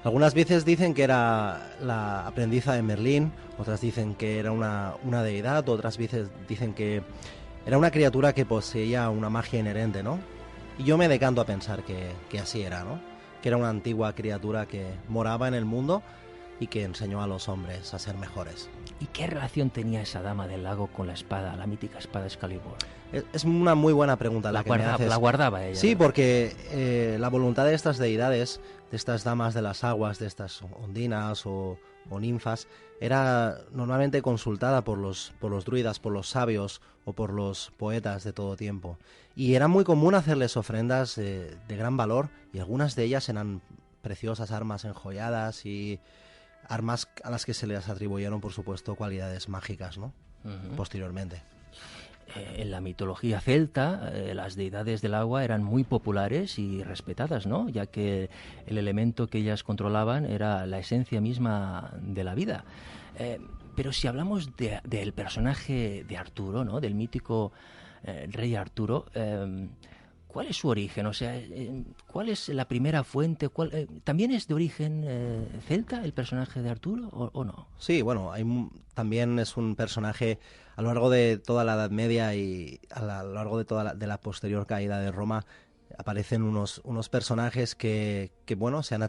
Algunas veces dicen que era la aprendiza de Merlín, otras dicen que era una deidad, otras veces dicen que era una criatura que poseía una magia inherente, ¿no? Y yo me decanto a pensar que así era, ¿no? Que era una antigua criatura que moraba en el mundo y que enseñó a los hombres a ser mejores. ¿Y qué relación tenía esa dama del lago con la espada, la mítica espada Excalibur? Es una muy buena pregunta la que me haces. La guardaba ella. Sí, porque la voluntad de estas deidades, de estas damas de las aguas, de estas ondinas o ninfas, era normalmente consultada por los druidas, por los sabios o por los poetas de todo tiempo. Y era muy común hacerles ofrendas de gran valor, y algunas de ellas eran preciosas armas enjolladas y armas a las que se les atribuyeron, por supuesto, cualidades mágicas, ¿no? Posteriormente. En la mitología celta, las deidades del agua eran muy populares y respetadas, ¿no? Ya que el elemento que ellas controlaban era la esencia misma de la vida. Pero si hablamos del personaje de Arturo, ¿no? Del mítico rey Arturo, ¿cuál es su origen? O sea, ¿cuál es la primera fuente? ¿También es de origen celta el personaje de Arturo o no? Sí, bueno, también es un personaje a lo largo de toda la Edad Media y a lo largo de toda la posterior caída de Roma. Aparecen unos personajes que bueno, se les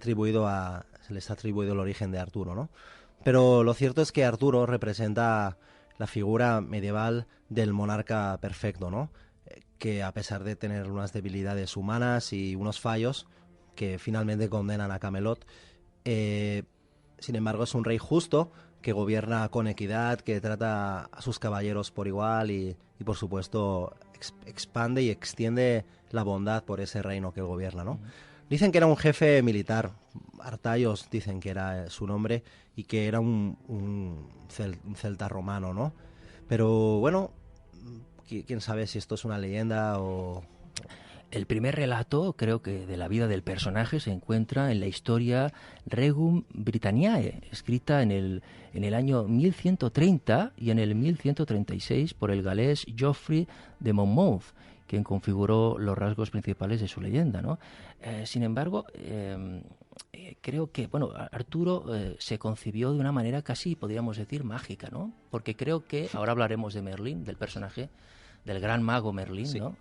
ha atribuido el origen de Arturo, ¿no? Pero lo cierto es que Arturo representa la figura medieval del monarca perfecto, ¿no? Que a pesar de tener unas debilidades humanas y unos fallos que finalmente condenan a Camelot, sin embargo es un rey justo que gobierna con equidad, que trata a sus caballeros por igual y por supuesto expande y extiende la bondad por ese reino que él gobierna, ¿no? Dicen que era un jefe militar, Artaios dicen que era su nombre, y que era un celta romano, ¿no? Pero bueno, quién sabe si esto es una leyenda o... El primer relato, creo que de la vida del personaje, se encuentra en la historia Regum Britanniae, escrita en el año 1130 y en el 1136 por el galés Geoffrey de Monmouth, quien configuró los rasgos principales de su leyenda, ¿no? Sin embargo, creo que, bueno, Arturo se concibió de una manera casi, podríamos decir, mágica, ¿no? Porque creo que, ahora hablaremos de Merlín, del personaje, del gran mago Merlín, sí, ¿no?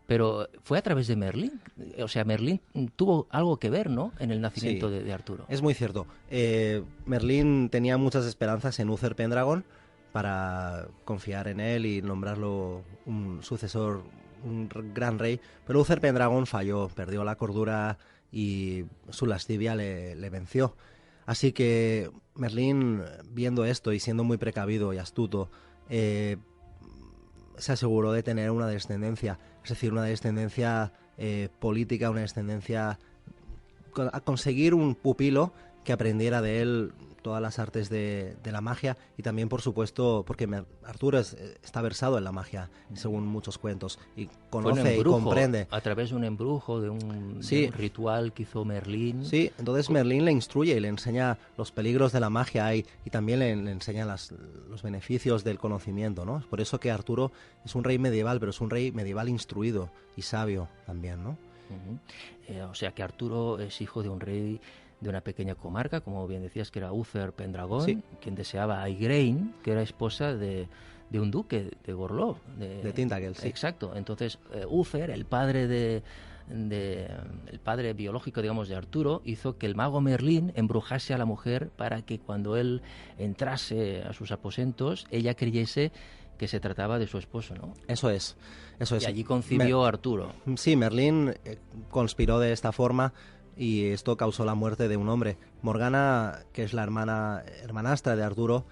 Pero fue a través de Merlín, o sea, Merlín tuvo algo que ver, ¿no?, en el nacimiento de Arturo. Es muy cierto. Merlín tenía muchas esperanzas en Uther Pendragon para confiar en él y nombrarlo un sucesor, un gran rey, pero Uther Pendragon falló, perdió la cordura y su lascivia le venció. Así que Merlín, viendo esto y siendo muy precavido y astuto, se aseguró de tener una descendencia, es decir, una descendencia política, una descendencia, a conseguir un pupilo que aprendiera de él todas las artes de la magia, y también, por supuesto, porque Arturo está versado en la magia, según muchos cuentos, y conoce y comprende. A través de un embrujo, de un ritual que hizo Merlín. Sí, entonces Merlín le instruye y le enseña los peligros de la magia y también le enseña los beneficios del conocimiento, ¿no? Es por eso que Arturo es un rey medieval, pero es un rey medieval instruido y sabio también, ¿no? O sea que Arturo es hijo de un rey de una pequeña comarca, como bien decías, que era Uther Pendragon, sí, quien deseaba a Igraine, que era esposa de un duque de Gorló. De Tintagel, sí. Exacto. Entonces, Uther, el padre el padre biológico, digamos, de Arturo, hizo que el mago Merlín embrujase a la mujer para que cuando él entrase a sus aposentos, ella creyese que se trataba de su esposo, ¿no? Eso es. Y allí concibió a Arturo. Sí, Merlín conspiró de esta forma, y esto causó la muerte de un hombre. Morgana, que es la hermanastra de Arturo,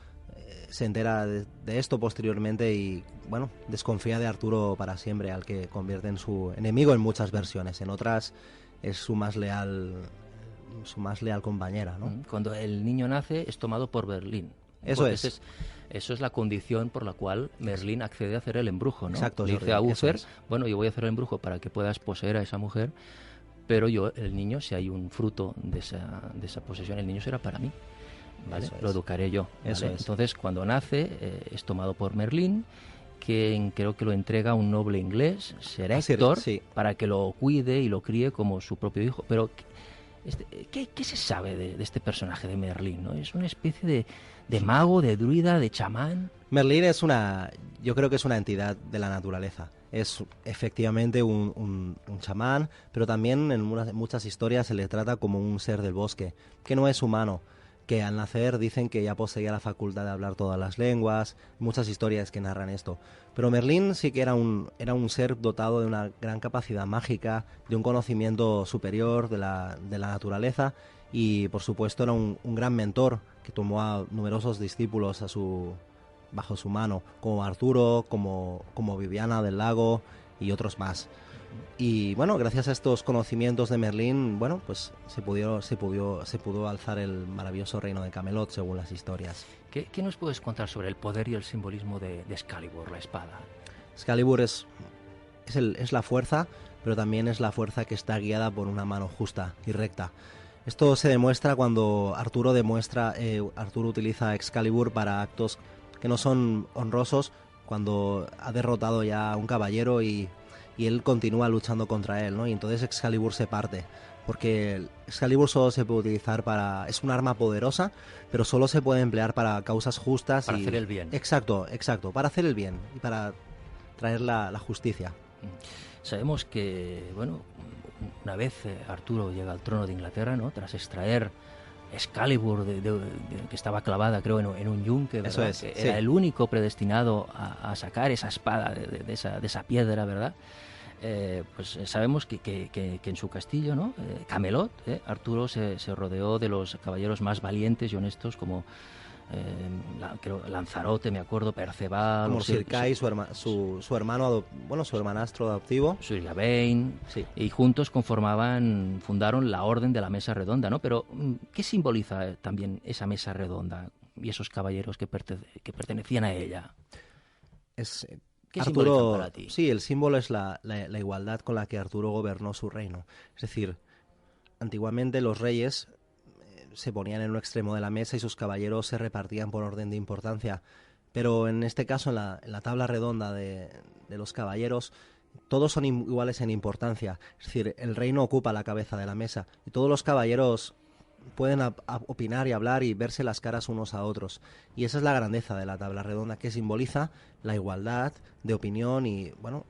se entera de esto posteriormente y, bueno, desconfía de Arturo para siempre, al que convierte en su enemigo en muchas versiones. En otras es su más leal compañera, ¿no? Cuando el niño nace es tomado por Merlín. Eso es. Eso es la condición por la cual Merlín accede a hacer el embrujo, ¿no? Exacto. Le dice a Uther, bueno, yo voy a hacer el embrujo para que puedas poseer a esa mujer, pero el niño, si hay un fruto de esa posesión, el niño será para mí, ¿vale? Lo educaré yo, ¿vale? Eso es. Entonces, cuando nace, es tomado por Merlín, quien creo que lo entrega a un noble inglés, Sir Héctor, para que lo cuide y lo críe como su propio hijo. Pero, ¿qué se sabe de este personaje de Merlín, ¿no? Es una especie de mago, de druida, de chamán. Merlín yo creo que es una entidad de la naturaleza. Es efectivamente un chamán, pero también en muchas historias se le trata como un ser del bosque, que no es humano. que al nacer dicen que ya poseía la facultad de hablar todas las lenguas, muchas historias que narran esto. Pero Merlín sí que era un ser dotado de una gran capacidad mágica, de un conocimiento superior de la naturaleza, y por supuesto era un gran mentor que tomó a numerosos discípulos bajo su mano, como Arturo, como Viviana del Lago y otros más. Y bueno, gracias a estos conocimientos de Merlín, bueno, pues se pudo alzar el maravilloso reino de Camelot, según las historias. ¿Qué nos puedes contar sobre el poder y el simbolismo de Excalibur, la espada? Excalibur es la fuerza, pero también es la fuerza que está guiada por una mano justa y recta. Esto se demuestra cuando Arturo utiliza Excalibur para actos que no son honrosos, cuando ha derrotado ya a un caballero y él continúa luchando contra él, ¿no? Y entonces Excalibur se parte, porque Excalibur solo se puede utilizar es un arma poderosa, pero solo se puede emplear para causas justas. Para hacer el bien. Exacto, para hacer el bien y para traer la justicia. Sabemos que, bueno, una vez Arturo llega al trono de Inglaterra, ¿no? Tras extraer Excalibur que estaba clavada, creo, en un yunque, ¿verdad? Eso es, que sí. era el único predestinado a sacar esa espada de esa piedra, ¿verdad? Pues sabemos que en su castillo, ¿no? Camelot, Arturo se rodeó de los caballeros más valientes y honestos, como Lanzarote, me acuerdo, Perceval, como Sir Kay, su hermanastro adoptivo, Sir Gawain, sí. Y juntos fundaron la Orden de la Mesa Redonda, ¿no? Pero ¿qué simboliza también esa mesa redonda y esos caballeros que pertenecían a ella? ¿Qué simbolizan para ti? Sí, el símbolo es la igualdad con la que Arturo gobernó su reino. Es decir, antiguamente los reyes se ponían en un extremo de la mesa y sus caballeros se repartían por orden de importancia. Pero en este caso, en la tabla redonda de los caballeros, todos son iguales en importancia. Es decir, el reino ocupa la cabeza de la mesa y todos los caballeros pueden opinar y hablar y verse las caras unos a otros. Y esa es la grandeza de la tabla redonda, que simboliza la igualdad de opinión y, bueno,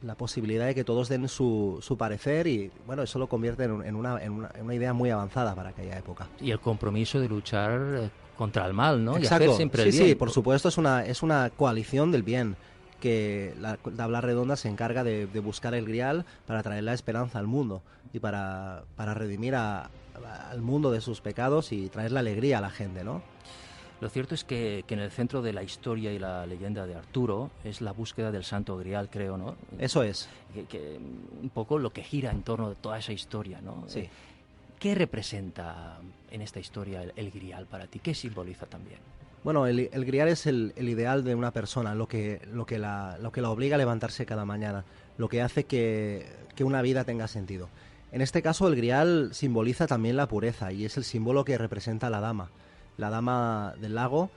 la posibilidad de que todos den su parecer, y bueno, eso lo convierte en una idea muy avanzada para aquella época. Y el compromiso de luchar contra el mal, ¿no? Exacto. Y hacer siempre el bien. Sí, por supuesto, es una coalición del bien, que la tabla redonda se encarga de buscar el grial para traer la esperanza al mundo y para redimir al mundo de sus pecados y traer la alegría a la gente, ¿no? Lo cierto es que en el centro de la historia y la leyenda de Arturo es la búsqueda del Santo Grial, creo, ¿no? Eso es. Que un poco lo que gira en torno de toda esa historia, ¿no? Sí. ¿Qué representa en esta historia el Grial para ti? ¿Qué simboliza también? Bueno, el Grial es el ideal de una persona, lo que la obliga a levantarse cada mañana, lo que hace que una vida tenga sentido. En este caso, el Grial simboliza también la pureza y es el símbolo que representa a la dama. La dama del lago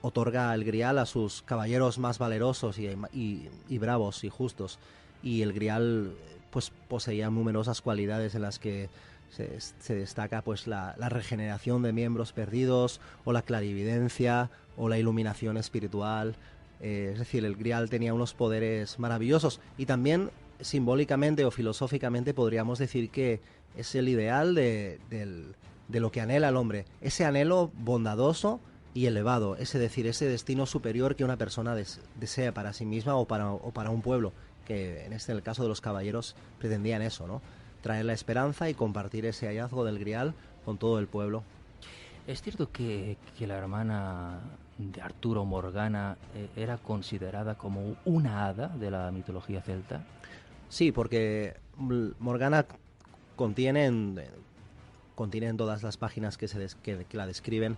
otorga el Grial a sus caballeros más valerosos y bravos y justos. Y el Grial pues poseía numerosas cualidades en las que se destaca pues la regeneración de miembros perdidos, o la clarividencia, o la iluminación espiritual. Es decir, el Grial tenía unos poderes maravillosos, y también simbólicamente o filosóficamente podríamos decir que es el ideal de lo que anhela el hombre, ese anhelo bondadoso y elevado, ese destino superior que una persona desea para sí misma o para un pueblo, que en el caso de los caballeros pretendían eso, ¿no? Traer la esperanza y compartir ese hallazgo del Grial con todo el pueblo. ¿Es cierto que la hermana de Arturo, Morgana, era considerada como una hada de la mitología celta? Sí, porque Morgana contiene en todas las páginas que la describen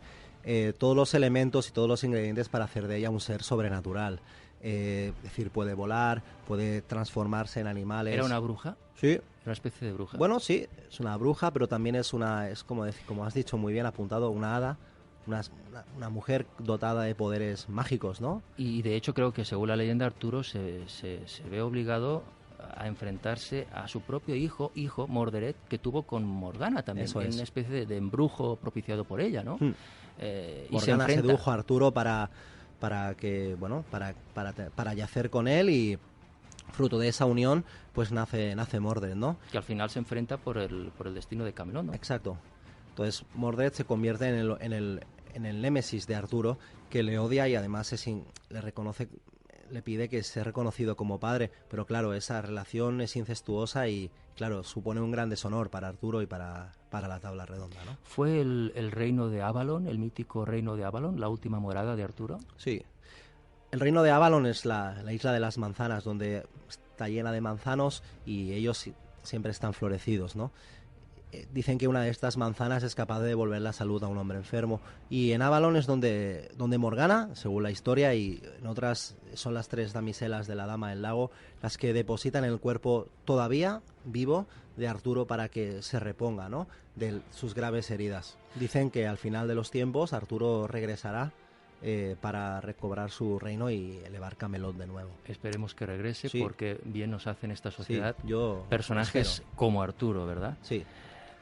todos los elementos y todos los ingredientes para hacer de ella un ser sobrenatural. Es decir, puede volar, puede transformarse en animales. ¿Era una bruja? Sí. ¿Era una especie de bruja? Bueno, sí, es una bruja, pero también es como has dicho muy bien apuntado, una hada, una mujer dotada de poderes mágicos, ¿no? Y de hecho creo que según la leyenda Arturo se ve obligado a enfrentarse a su propio hijo Mordred, que tuvo con Morgana también, una especie de embrujo propiciado por ella, ¿no? Morgana sedujo a Arturo para yacer con él, y fruto de esa unión pues nace Mordred, ¿no? Que al final se enfrenta por el destino de Camelot, ¿no? Exacto. Entonces Mordred se convierte en el némesis de Arturo, que le odia y además le pide que sea reconocido como padre, pero claro, esa relación es incestuosa y claro, supone un gran deshonor para Arturo y para la tabla redonda, ¿no? ¿Fue el reino de Avalon, el mítico reino de Avalon, la última morada de Arturo? Sí. El reino de Avalon es la isla de las manzanas, donde está llena de manzanos y ellos siempre están florecidos, ¿no? Dicen que una de estas manzanas es capaz de devolver la salud a un hombre enfermo. Y en Avalon es donde Morgana, según la historia, y en otras son las 3 damiselas de la Dama del Lago, las que depositan el cuerpo todavía vivo de Arturo para que se reponga, ¿no?, de sus graves heridas. Dicen que al final de los tiempos Arturo regresará para recobrar su reino y elevar Camelot de nuevo. Esperemos que regrese, Sí. porque bien nos hace en esta sociedad Sí, yo personajes espero. como Arturo, ¿verdad? Sí.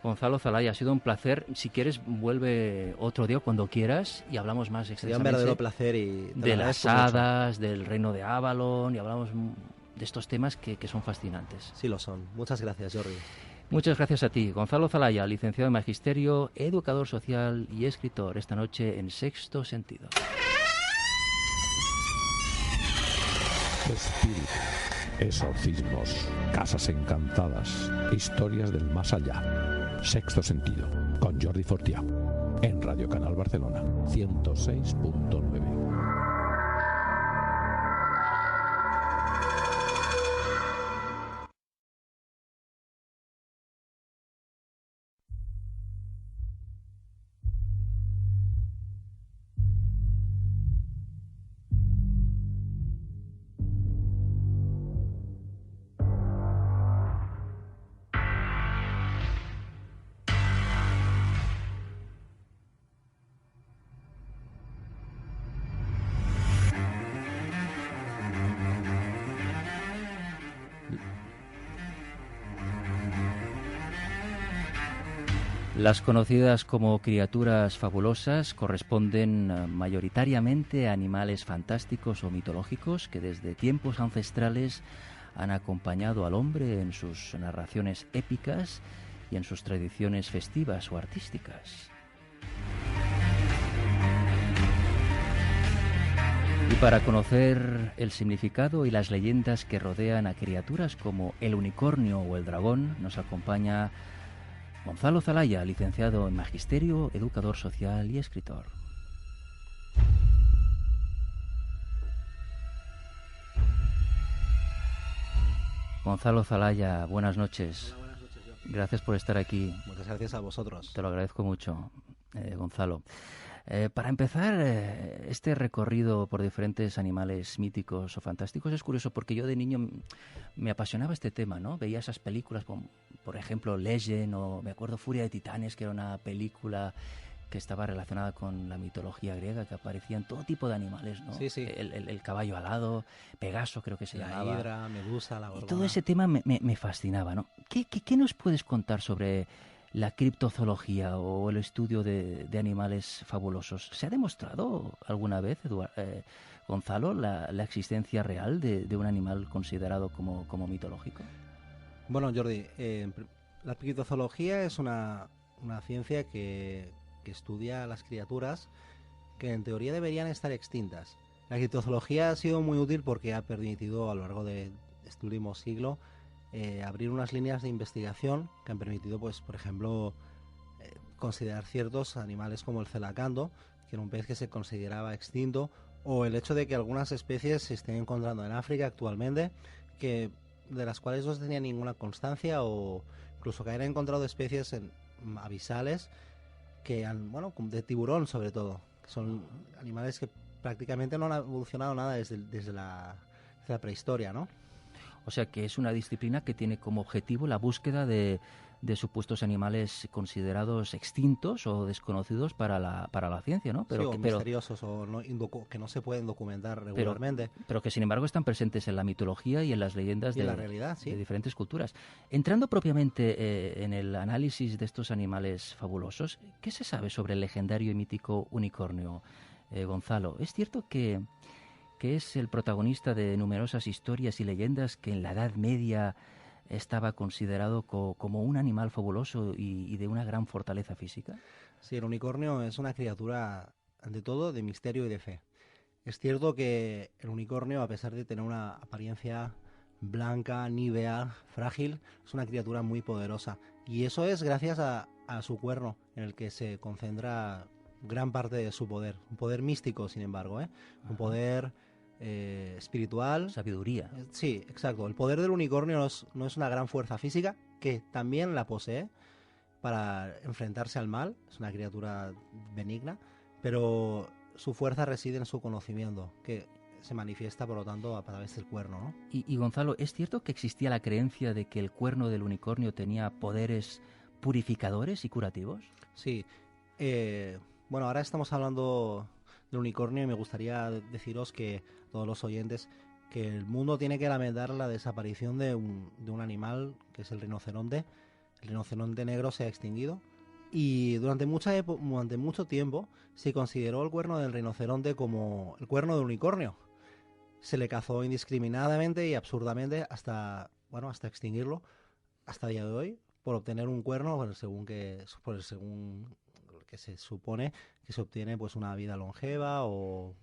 Gonzalo Zalaya, ha sido un placer. Si quieres, vuelve otro día cuando quieras y hablamos más Sería un extensamente verdadero placer y te lo de las agradezco mucho. hadas, del reino de Avalon, y hablamos de estos temas que son fascinantes. Sí lo son. Muchas gracias, Jordi. Muchas gracias a ti, Gonzalo Zalaya, licenciado en Magisterio, educador social y escritor, esta noche en Sexto Sentido. Espíritu, exorcismos, casas encantadas, historias del más allá. Sexto Sentido, con Jordi Fortià, en Radio Canal Barcelona, 106.9. Las conocidas como criaturas fabulosas corresponden mayoritariamente a animales fantásticos o mitológicos que desde tiempos ancestrales han acompañado al hombre en sus narraciones épicas y en sus tradiciones festivas o artísticas. Y para conocer el significado y las leyendas que rodean a criaturas como el unicornio o el dragón, nos acompaña Gonzalo Zalaya, licenciado en Magisterio, educador social y escritor. Gonzalo Zalaya, buenas noches. Buenas noches, Jordi. Gracias por estar aquí. Muchas gracias a vosotros. Te lo agradezco mucho, Gonzalo. Para empezar, este recorrido por diferentes animales míticos o fantásticos es curioso porque yo de niño me apasionaba este tema, ¿no? Veía esas películas, como, por ejemplo, Legend, o me acuerdo Furia de Titanes, que era una película que estaba relacionada con la mitología griega, que aparecían todo tipo de animales, ¿no? Sí, sí. El caballo alado, Pegaso creo que se La llamaba. hidra, Medusa, la Y gorgona. todo ese tema me fascinaba, ¿no? ¿Qué nos puedes contar sobre la criptozoología o el estudio de animales fabulosos? ¿Se ha demostrado alguna vez, Gonzalo, la existencia real de un animal considerado como mitológico? Bueno, Jordi, la criptozoología es una ciencia que estudia las criaturas que en teoría deberían estar extintas. La criptozoología ha sido muy útil porque ha permitido a lo largo de este último siglo abrir unas líneas de investigación que han permitido, pues, por ejemplo, considerar ciertos animales como el celacando, que era un pez que se consideraba extinto, o el hecho de que algunas especies se estén encontrando en África actualmente, de las cuales no se tenía ninguna constancia, o incluso que hayan encontrado especies abisales que de tiburón sobre todo, que son animales que prácticamente no han evolucionado nada desde la prehistoria, ¿no? O sea que es una disciplina que tiene como objetivo la búsqueda de supuestos animales considerados extintos o desconocidos para la ciencia, ¿no? Pero misteriosos o que no se pueden documentar regularmente. Pero que sin embargo están presentes en la mitología y en las leyendas de la realidad, sí, de diferentes culturas. Entrando propiamente en el análisis de estos animales fabulosos, ¿qué se sabe sobre el legendario y mítico unicornio, Gonzalo? ¿Es cierto que es el protagonista de numerosas historias y leyendas que en la Edad Media estaba considerado como un animal fabuloso y de una gran fortaleza física? Sí, el unicornio es una criatura, ante todo, de misterio y de fe. Es cierto que el unicornio, a pesar de tener una apariencia blanca, nívea, frágil, es una criatura muy poderosa. Y eso es gracias a su cuerno, en el que se concentra gran parte de su poder. Un poder místico, sin embargo, ¿eh? Un poder espiritual. Sabiduría. Sí, exacto. El poder del unicornio no es una gran fuerza física, que también la posee para enfrentarse al mal. Es una criatura benigna, pero su fuerza reside en su conocimiento, que se manifiesta, por lo tanto, a través del cuerno, ¿no? Y Gonzalo, ¿es cierto que existía la creencia de que el cuerno del unicornio tenía poderes purificadores y curativos? Sí. Bueno, ahora estamos hablando del unicornio y me gustaría deciros que todos los oyentes que el mundo tiene que lamentar la desaparición de un animal que es el rinoceronte. El rinoceronte negro se ha extinguido y durante mucho tiempo se consideró el cuerno del rinoceronte como el cuerno del unicornio. Se le cazó indiscriminadamente y absurdamente hasta extinguirlo hasta el día de hoy por obtener un cuerno según que se supone que se obtiene pues una vida longeva o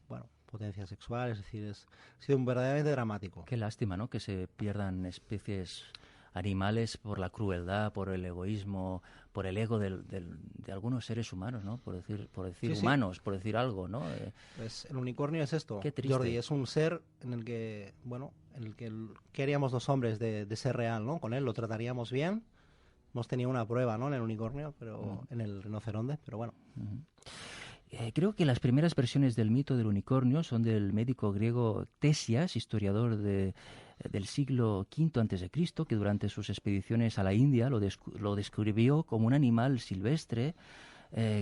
potencia sexual, es decir, ha sido verdaderamente dramático. Qué lástima, ¿no? Que se pierdan especies animales por la crueldad, por el egoísmo, por el ego de algunos seres humanos, ¿no? Por decir Sí, humanos, sí. por decir algo, ¿no? Pues el unicornio es esto, Qué triste. Jordi, es un ser en el que, ¿qué haríamos los hombres de ser real, ¿no? Con él lo trataríamos bien. Hemos tenido una prueba, ¿no? En el unicornio, pero en el rinoceronte, pero bueno. Creo que las primeras versiones del mito del unicornio son del médico griego Ctesias, historiador del siglo V a.C., que durante sus expediciones a la India lo describió como un animal silvestre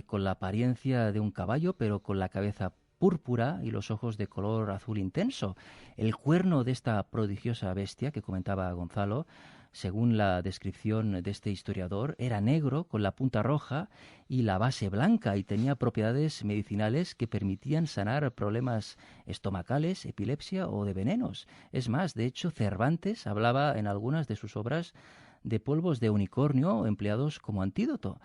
con la apariencia de un caballo, pero con la cabeza púrpura y los ojos de color azul intenso. El cuerno de esta prodigiosa bestia que comentaba Gonzalo, según la descripción de este historiador, era negro con la punta roja y la base blanca y tenía propiedades medicinales que permitían sanar problemas estomacales, epilepsia o de venenos. Es más, de hecho, Cervantes hablaba en algunas de sus obras de polvos de unicornio empleados como antídoto.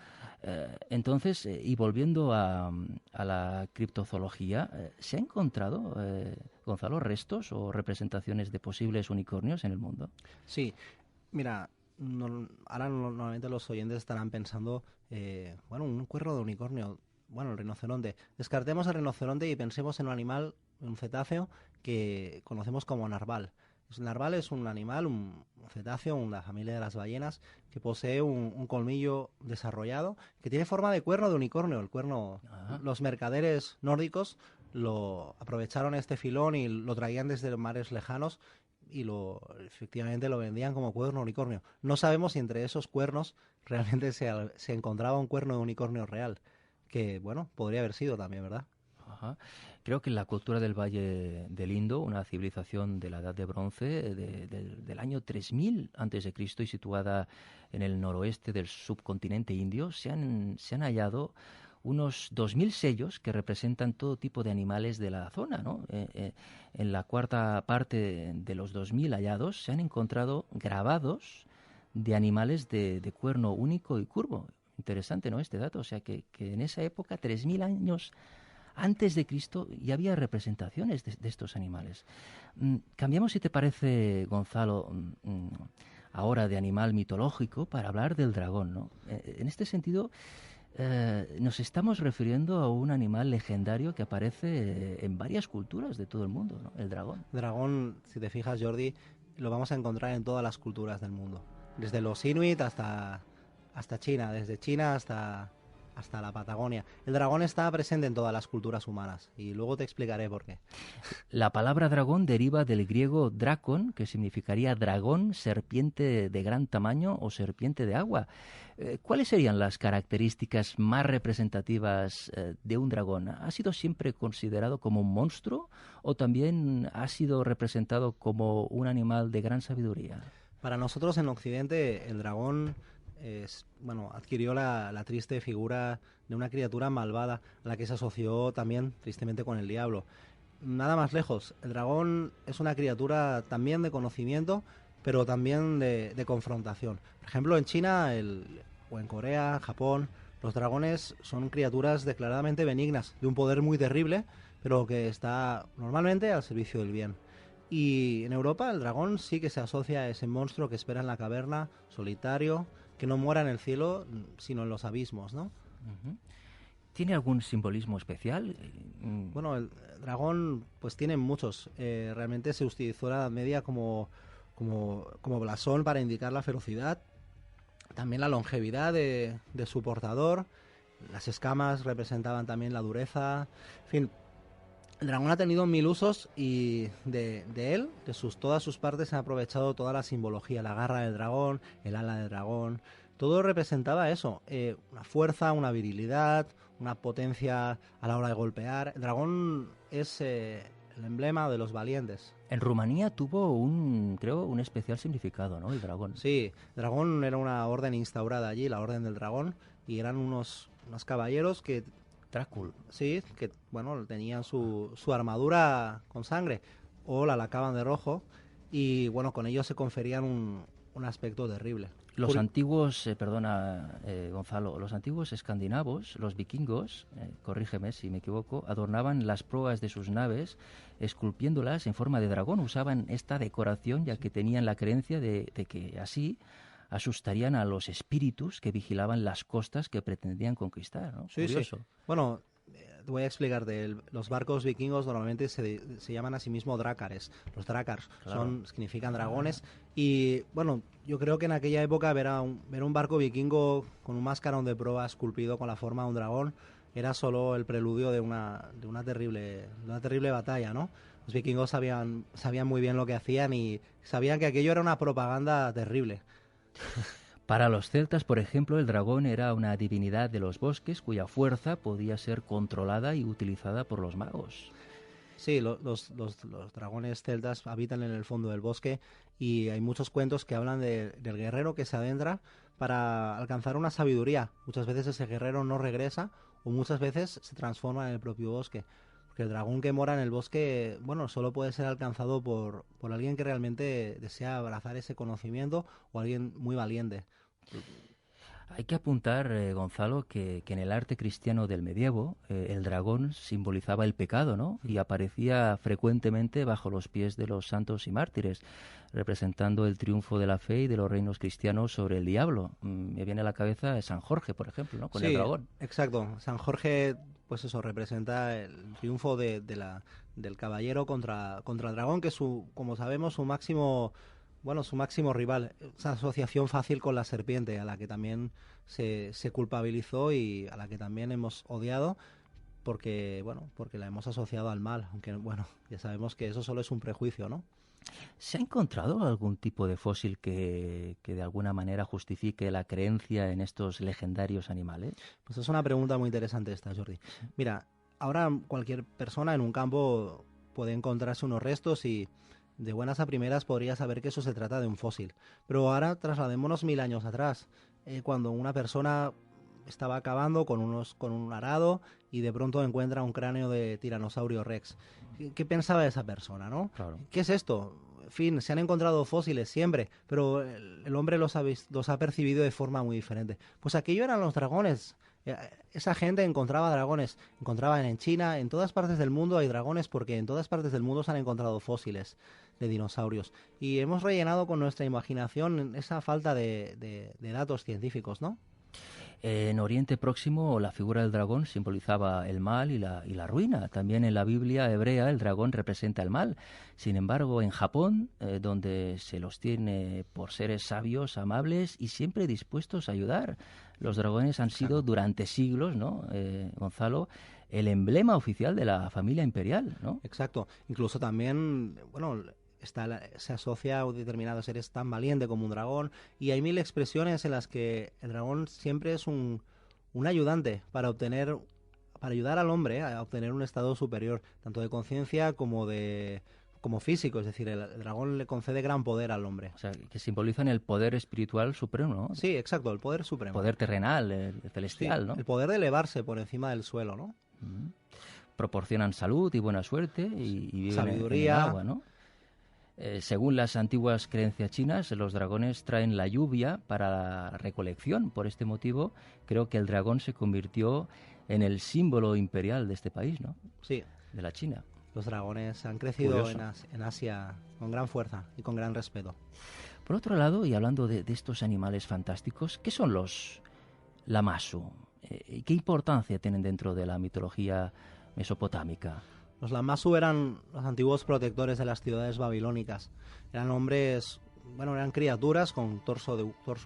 Entonces, y volviendo a la criptozoología, ¿se ha encontrado, Gonzalo, restos o representaciones de posibles unicornios en el mundo? Sí, mira, ahora normalmente los oyentes estarán pensando, un cuerno de unicornio, el rinoceronte. Descartemos el rinoceronte y pensemos en un animal, un cetáceo, que conocemos como narval. El narval es un animal, un cetáceo, una familia de las ballenas, que posee un colmillo desarrollado, que tiene forma de cuerno de unicornio. El cuerno, los mercaderes nórdicos lo aprovecharon este filón y lo traían desde mares lejanos y efectivamente lo vendían como cuerno de unicornio. No sabemos si entre esos cuernos realmente se encontraba un cuerno de unicornio real, que podría haber sido también, ¿verdad? Ajá. Creo que en la cultura del Valle del Indo, una civilización de la Edad de Bronce del año 3000 a.C. y situada en el noroeste del subcontinente indio, se han hallado unos 2000 sellos que representan todo tipo de animales de la zona, ¿no? En la cuarta parte de los 2000 hallados se han encontrado grabados de animales de cuerno único y curvo. Interesante, ¿no? Este dato. O sea, que en esa época, 3000 años antes de Cristo, ya había representaciones de estos animales. Cambiamos, si te parece, Gonzalo, ahora de animal mitológico para hablar del dragón, ¿no? En este sentido, nos estamos refiriendo a un animal legendario que aparece en varias culturas de todo el mundo, ¿no? El dragón. Dragón, si te fijas, Jordi, lo vamos a encontrar en todas las culturas del mundo. Desde los Inuit hasta China, desde China hasta la Patagonia. El dragón está presente en todas las culturas humanas y luego te explicaré por qué. La palabra dragón deriva del griego drakon, que significaría dragón, serpiente de gran tamaño o serpiente de agua. ¿Cuáles serían las características más representativas de un dragón? ¿Ha sido siempre considerado como un monstruo o también ha sido representado como un animal de gran sabiduría? Para nosotros en Occidente el dragón adquirió la triste figura de una criatura malvada a la que se asoció también tristemente con el diablo. Nada más lejos, el dragón es una criatura también de conocimiento pero también de confrontación. Por ejemplo, en China o en Corea, Japón, los dragones son criaturas declaradamente benignas, de un poder muy terrible, pero que está normalmente al servicio del bien. Y en Europa el dragón sí que se asocia a ese monstruo que espera en la caverna, solitario, que no mora en el cielo, sino en los abismos, ¿no? Uh-huh. ¿Tiene algún simbolismo especial? Bueno, el dragón pues tiene muchos. Realmente se utilizó en la Edad Media como blasón para indicar la ferocidad, también la longevidad de su portador. Las escamas representaban también la dureza. En fin, el dragón ha tenido 1000 usos y de él, todas sus partes, se ha aprovechado toda la simbología. La garra del dragón, el ala del dragón, todo representaba eso, una fuerza, una virilidad, una potencia a la hora de golpear. El dragón es el emblema de los valientes. En Rumanía tuvo un especial significado, ¿no? El dragón. Sí, el dragón era una orden instaurada allí, la Orden del Dragón, y eran unos caballeros que... Drácula. Sí, que bueno, tenían su armadura con sangre, o la lacaban de rojo, y bueno, con ellos se conferían un aspecto terrible. Los antiguos, Gonzalo, los antiguos escandinavos, los vikingos, corrígeme si me equivoco, adornaban las proas de sus naves esculpiéndolas en forma de dragón. Usaban esta decoración ya que tenían la creencia de que así asustarían a los espíritus que vigilaban las costas que pretendían conquistar, ¿no? Sí, curioso. Sí. Bueno, te voy a explicar. Los barcos vikingos normalmente se llaman a sí mismos drácares. Los drácars significan dragones. Y bueno, yo creo que en aquella época ver un barco vikingo con un máscarón de proa esculpido con la forma de un dragón era solo el preludio de una terrible batalla, ¿no? Los vikingos sabían muy bien lo que hacían y sabían que aquello era una propaganda terrible. Para los celtas, por ejemplo, el dragón era una divinidad de los bosques cuya fuerza podía ser controlada y utilizada por los magos. Sí, los dragones celtas habitan en el fondo del bosque y hay muchos cuentos que hablan del guerrero que se adentra para alcanzar una sabiduría. Muchas veces ese guerrero no regresa o muchas veces se transforma en el propio bosque. Porque el dragón que mora en el bosque, bueno, solo puede ser alcanzado por alguien que realmente desea abrazar ese conocimiento o alguien muy valiente. Hay que apuntar, Gonzalo, que en el arte cristiano del medievo el dragón simbolizaba el pecado, ¿no? Y aparecía frecuentemente bajo los pies de los santos y mártires, representando el triunfo de la fe y de los reinos cristianos sobre el diablo. Me viene a la cabeza San Jorge, por ejemplo, ¿no? Con el dragón. Exacto. San Jorge, pues eso, representa el triunfo del caballero contra el dragón, que es como sabemos, su máximo rival. Esa asociación fácil con la serpiente, a la que también se culpabilizó y a la que también hemos odiado porque la hemos asociado al mal, aunque bueno, ya sabemos que eso solo es un prejuicio, ¿no? ¿Se ha encontrado algún tipo de fósil que de alguna manera justifique la creencia en estos legendarios animales? Pues es una pregunta muy interesante esta, Jordi. Mira, ahora cualquier persona en un campo puede encontrarse unos restos y de buenas a primeras podría saber que eso se trata de un fósil. Pero ahora trasladémonos 1000 años atrás, cuando una persona estaba cavando con un arado y de pronto encuentra un cráneo de Tiranosaurio Rex. ¿Qué pensaba esa persona, no? Claro. ¿Qué es esto? En fin, se han encontrado fósiles siempre, pero el hombre los ha percibido de forma muy diferente. Pues aquello eran los dragones. Esa gente encontraba dragones, encontraban en China, en todas partes del mundo hay dragones porque en todas partes del mundo se han encontrado fósiles de dinosaurios. Y hemos rellenado con nuestra imaginación esa falta de datos científicos, ¿no? En Oriente Próximo la figura del dragón simbolizaba el mal y la ruina. También en la Biblia hebrea el dragón representa el mal. Sin embargo, en Japón, donde se los tiene por seres sabios, amables y siempre dispuestos a ayudar, los dragones han sido durante siglos, ¿no, Gonzalo, el emblema oficial de la familia imperial, ¿no? Exacto. Incluso también, bueno, se asocia a determinados seres tan valiente como un dragón y hay 1000 expresiones en las que el dragón siempre es un ayudante para ayudar al hombre a obtener un estado superior, tanto de conciencia como físico, es decir, el dragón le concede gran poder al hombre. O sea, que simbolizan el poder espiritual supremo, ¿no? Sí, exacto, el poder supremo. El poder terrenal, el celestial, sí, ¿no? El poder de elevarse por encima del suelo, ¿no? Proporcionan salud y buena suerte y viven sabiduría, en el agua, ¿no? Según las antiguas creencias chinas, los dragones traen la lluvia para la recolección. Por este motivo, creo que el dragón se convirtió en el símbolo imperial de este país, ¿no? Sí. De la China. Los dragones han crecido Curioso. en Asia con gran fuerza y con gran respeto. Por otro lado, y hablando de estos animales fantásticos, ¿qué son los lamasu? ¿Qué importancia tienen dentro de la mitología mesopotámica? Los Lamasu eran los antiguos protectores de las ciudades babilónicas. Eran hombres, bueno, eran criaturas con torso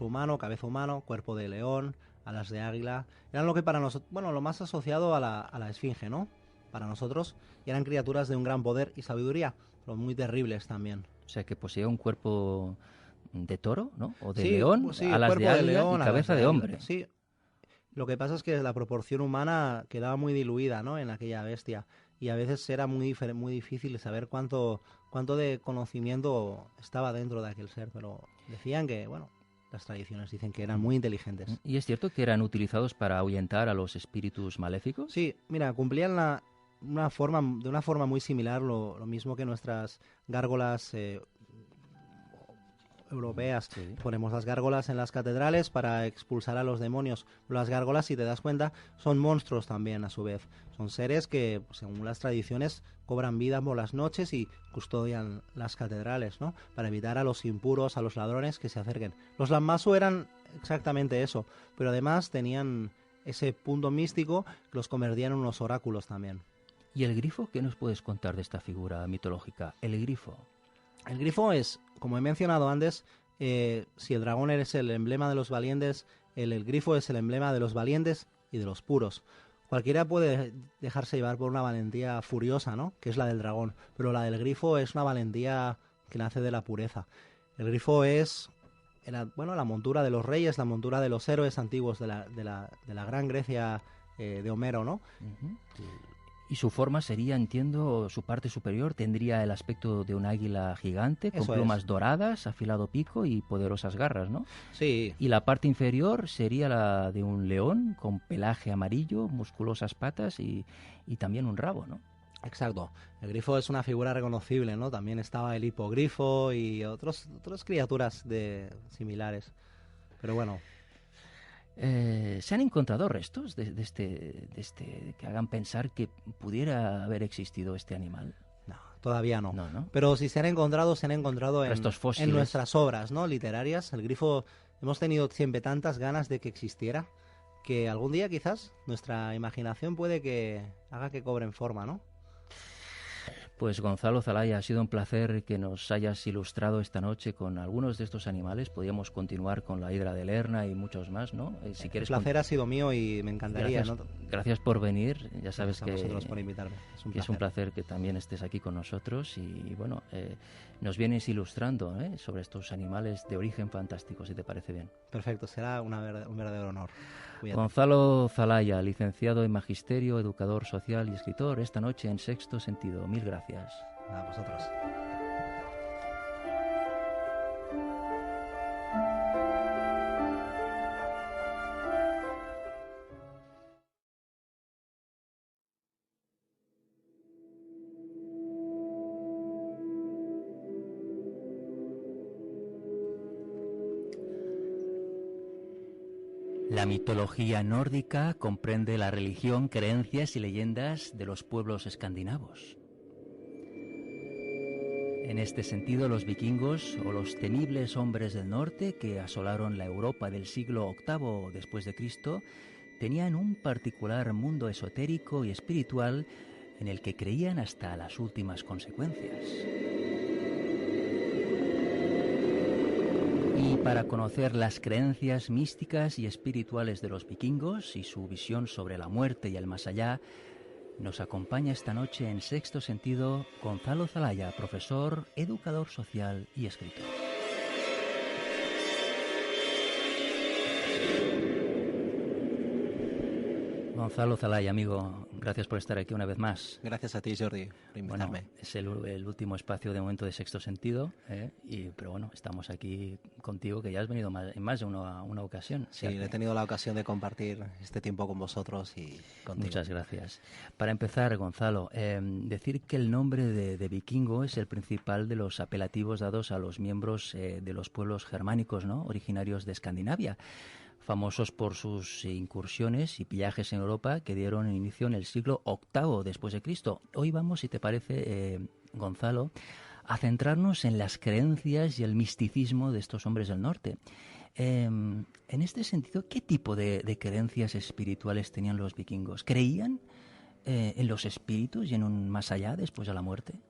humano, cabeza humano, cuerpo de león, alas de águila. Eran lo que para nosotros, bueno, lo más asociado a la esfinge, ¿no? Para nosotros. Y eran criaturas de un gran poder y sabiduría, pero muy terribles también. O sea, que poseía un cuerpo de toro, ¿no? O de Sí, león, pues sí, alas de cuerpo de águila león, y alas cabeza de águila. hombre. Sí. Lo que pasa es que la proporción humana quedaba muy diluida, ¿no? En aquella bestia. Y a veces era muy difícil saber cuánto de conocimiento estaba dentro de aquel ser. Pero decían que, bueno, las tradiciones dicen que eran muy inteligentes. ¿Y es cierto que eran utilizados para ahuyentar a los espíritus maléficos? Sí, mira, cumplían de una forma muy similar lo mismo que nuestras gárgolas europeas. Sí. Ponemos las gárgolas en las catedrales para expulsar a los demonios. Las gárgolas, si te das cuenta, son monstruos también a su vez. Son seres que, según las tradiciones, cobran vida por las noches y custodian las catedrales, ¿no? Para evitar a los impuros, a los ladrones que se acerquen. Los Lamasu eran exactamente eso, pero además tenían ese punto místico que los convertía en unos oráculos también. ¿Y el grifo? ¿Qué nos puedes contar de esta figura mitológica? El grifo. El grifo es, como he mencionado antes, si el dragón es el emblema de los valientes, el grifo es el emblema de los valientes y de los puros. Cualquiera puede dejarse llevar por una valentía furiosa, ¿no? Que es la del dragón, pero la del grifo es una valentía que nace de la pureza. El grifo es, la montura de los reyes, la montura de los héroes antiguos de la gran Grecia de Homero, ¿no? Uh-huh. Y su forma sería, entiendo, su parte superior tendría el aspecto de un águila gigante con Eso plumas es. doradas, afilado pico y poderosas garras, ¿no? Sí. Y la parte inferior sería la de un león con pelaje amarillo, musculosas patas y también un rabo, ¿no? Exacto. El grifo es una figura reconocible, ¿no? También estaba el hipogrifo y otras criaturas similares. Pero bueno. ¿Se han encontrado restos de este que hagan pensar que pudiera haber existido este animal? No, todavía no. No. Pero si se han encontrado Restos fósiles. en nuestras obras, ¿no? Literarias. El grifo, hemos tenido siempre tantas ganas de que existiera que algún día quizás nuestra imaginación puede que haga que cobren forma, ¿no? Pues Gonzalo Zalaya, ha sido un placer que nos hayas ilustrado esta noche con algunos de estos animales. Podríamos continuar con la hidra de Lerna y muchos más, ¿no? Si quieres, El placer ha sido mío y me encantaría, gracias por venir. Ya sabes Gracias a vosotros por invitarme. Es un placer que también estés aquí con nosotros y bueno, nos vienes ilustrando sobre estos animales de origen fantástico, si te parece bien. Perfecto, será un verdadero honor. Cuídate. Gonzalo Zalaya, licenciado en Magisterio, educador social y escritor, esta noche en Sexto Sentido. Mil gracias. A vosotros. La mitología nórdica comprende la religión, creencias y leyendas de los pueblos escandinavos. En este sentido, los vikingos, o los temibles hombres del norte que asolaron la Europa del siglo VIII después de Cristo, tenían un particular mundo esotérico y espiritual en el que creían hasta las últimas consecuencias. Y para conocer las creencias místicas y espirituales de los vikingos y su visión sobre la muerte y el más allá, nos acompaña esta noche en Sexto Sentido Gonzalo Zalaya, profesor, educador social y escritor. Gonzalo Zalaya, amigo, gracias por estar aquí una vez más. Gracias a ti, Jordi, por invitarme. Bueno, es el último espacio de momento de Sexto Sentido, pero bueno, estamos aquí contigo, que ya has venido en más de una ocasión. Sí, he tenido la ocasión de compartir este tiempo con vosotros y contigo. Muchas gracias. Para empezar, Gonzalo, decir que el nombre de vikingo es el principal de los apelativos dados a los miembros de los pueblos germánicos, ¿no?, originarios de Escandinavia, famosos por sus incursiones y pillajes en Europa que dieron inicio en el siglo VIII después de Cristo. Hoy vamos, si te parece, Gonzalo, a centrarnos en las creencias y el misticismo de estos hombres del norte. En este sentido, ¿qué tipo de creencias espirituales tenían los vikingos? ¿Creían en los espíritus y en un más allá después de la muerte?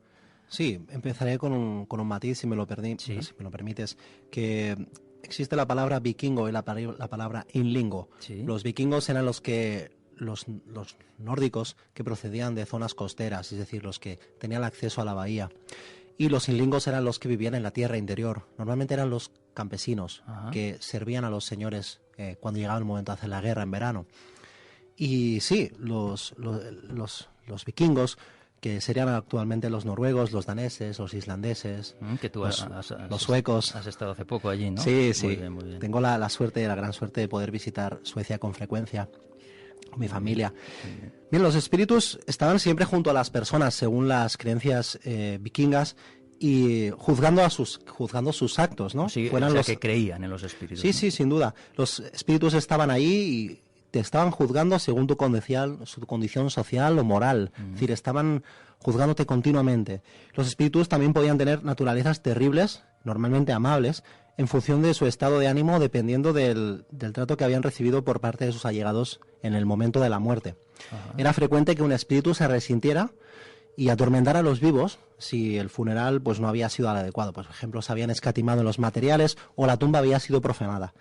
Sí, empezaré con un matiz, si me lo permites, que existe la palabra vikingo y la palabra inlingo. Sí. Los vikingos eran los nórdicos que procedían de zonas costeras, es decir, los que tenían acceso a la bahía. Y los inlingos eran los que vivían en la tierra interior. Normalmente eran los campesinos. Ajá. Que servían a los señores cuando llegaba el momento de hacer la guerra en verano. Y sí, los vikingos, que serían actualmente los noruegos, los daneses, los islandeses, que tú los suecos. Has estado hace poco allí, ¿no? Sí, sí. Muy bien, muy bien. Tengo la gran suerte de poder visitar Suecia con frecuencia, con mi familia. Bien, los espíritus estaban siempre junto a las personas, según las creencias vikingas, y juzgando sus actos, ¿no? Sí, o sea, que creían en los espíritus. Sí, ¿no? Sí, sin duda. Los espíritus estaban ahí y te estaban juzgando según tu condición social o moral. Es decir, estaban juzgándote continuamente. Los espíritus también podían tener naturalezas terribles, normalmente amables, en función de su estado de ánimo, dependiendo del trato que habían recibido por parte de sus allegados en el momento de la muerte. Ajá. Era frecuente que un espíritu se resintiera y atormentara a los vivos si el funeral pues no había sido adecuado. Por ejemplo, se habían escatimado en los materiales o la tumba había sido profanada.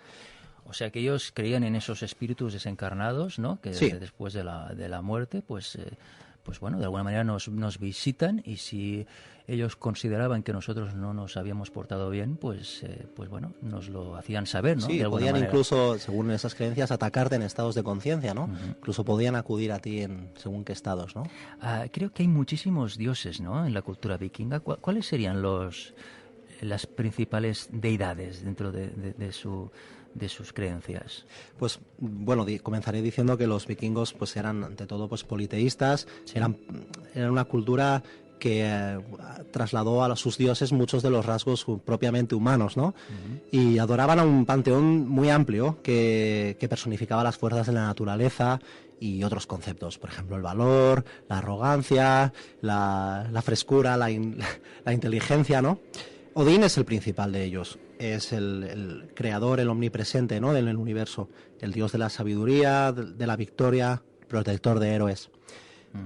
O sea, que ellos creían en esos espíritus desencarnados, ¿no? Que sí. Después de la muerte, pues bueno, de alguna manera nos visitan, y si ellos consideraban que nosotros no nos habíamos portado bien, pues bueno, nos lo hacían saber, ¿no? Sí, podían incluso, según esas creencias, atacarte en estados de conciencia, ¿no? Incluso podían acudir a ti en según qué estados, ¿no? Creo que hay muchísimos dioses, ¿no?, en la cultura vikinga. ¿Cuáles serían las principales deidades dentro de sus creencias? Pues bueno, comenzaré diciendo que los vikingos pues eran ante todo pues politeístas, sí. eran una cultura que trasladó a sus dioses muchos de los rasgos propiamente humanos, ¿no? Y adoraban a un panteón muy amplio que personificaba las fuerzas de la naturaleza y otros conceptos, por ejemplo el valor, la arrogancia, la frescura, la inteligencia, ¿no? Odín es el principal de ellos, es el creador, el omnipresente, ¿no?, del universo, el dios de la sabiduría, de la victoria, protector de héroes.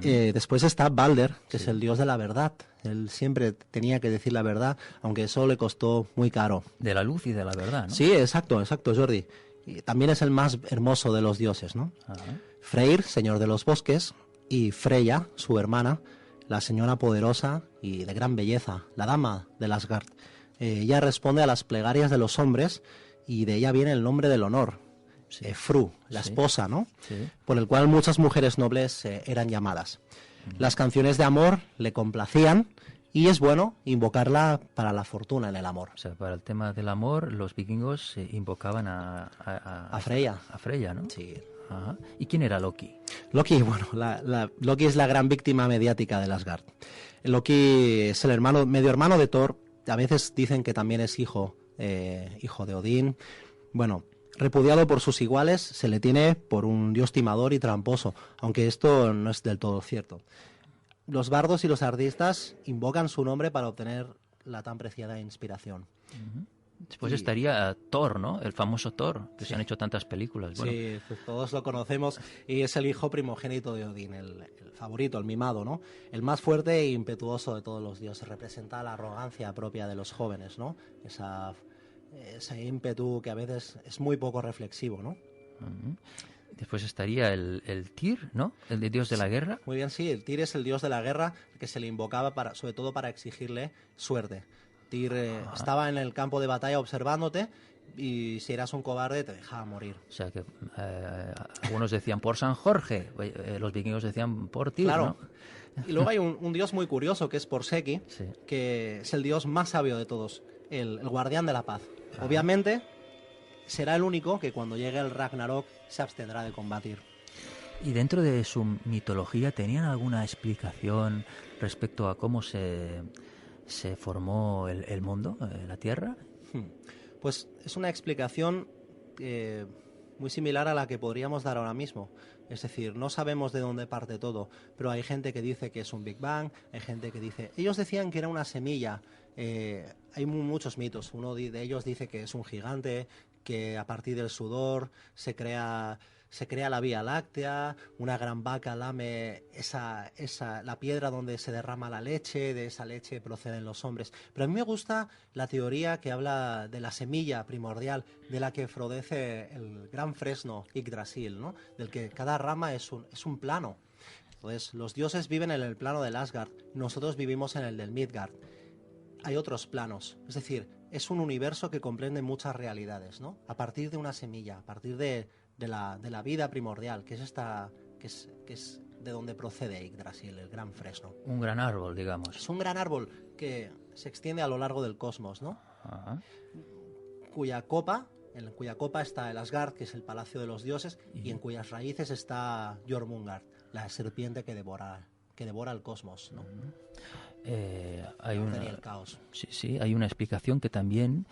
Después está Balder, que es el dios de la verdad. Él siempre tenía que decir la verdad, aunque eso le costó muy caro. De la luz y de la verdad, ¿no? Sí, exacto, Jordi. Y también es el más hermoso de los dioses, ¿no? Ajá. Freyr, señor de los bosques, y Freya, su hermana, la señora poderosa y de gran belleza, la dama de Asgard. Ella responde a las plegarias de los hombres y de ella viene el nombre del honor, sí. Fru, la esposa, ¿no? Sí. Por el cual muchas mujeres nobles eran llamadas. Las canciones de amor le complacían y es bueno invocarla para la fortuna en el amor. O sea, para el tema del amor, los vikingos invocaban a Freya. A Freya, ¿no? Sí. Ajá. ¿Y quién era Loki? Loki, bueno, Loki es la gran víctima mediática de Asgard. Loki es el medio hermano de Thor. A veces dicen que también es hijo de Odín. Bueno, repudiado por sus iguales, se le tiene por un dios timador y tramposo, aunque esto no es del todo cierto. Los bardos y los artistas invocan su nombre para obtener la tan preciada inspiración. Después estaría Thor, ¿no? El famoso Thor, que se han hecho tantas películas. Bueno. Sí, pues todos lo conocemos y es el hijo primogénito de Odín, el favorito, el mimado, ¿no? El más fuerte e impetuoso de todos los dioses. Representa la arrogancia propia de los jóvenes, ¿no? Ese ímpetu que a veces es muy poco reflexivo, ¿no? Después estaría el Tyr, ¿no? El de dios de la guerra. Muy bien, sí, el Tyr es el dios de la guerra que se le invocaba sobre todo para exigirle suerte. Tyr estaba en el campo de batalla observándote, y si eras un cobarde te dejaba morir. O sea que algunos decían por San Jorge, los vikingos decían por Tyr, Claro. ¿no? Y luego hay un dios muy curioso que es Porseki, Sí. que es el dios más sabio de todos, el guardián de la paz. Obviamente será el único que cuando llegue el Ragnarok se abstendrá de combatir. ¿Y dentro de su mitología tenían alguna explicación respecto a cómo se formó el mundo, la Tierra? Pues es una explicación muy similar a la que podríamos dar ahora mismo. Es decir, no sabemos de dónde parte todo, pero hay gente que dice que es un Big Bang, hay gente que dice... Ellos decían que era una semilla. Hay muchos mitos. Uno de ellos dice que es un gigante, que a partir del sudor se crea la Vía Láctea, una gran vaca lame la piedra donde se derrama la leche, de esa leche proceden los hombres. Pero a mí me gusta la teoría que habla de la semilla primordial, de la que florece el gran fresno Yggdrasil, ¿no? Del que cada rama es un plano. Entonces, los dioses viven en el plano del Asgard, nosotros vivimos en el del Midgard. Hay otros planos, es decir, es un universo que comprende muchas realidades, ¿no? A partir de una semilla, a partir de la vida primordial, que es de donde procede Yggdrasil, el gran fresno. Un gran árbol, digamos. Es un gran árbol que se extiende a lo largo del cosmos, ¿no? Ajá. En cuya copa está el Asgard, que es el palacio de los dioses, y en cuyas raíces está Jormungand, la serpiente que devora el cosmos, ¿no? Hay el caos. Sí, hay una explicación que también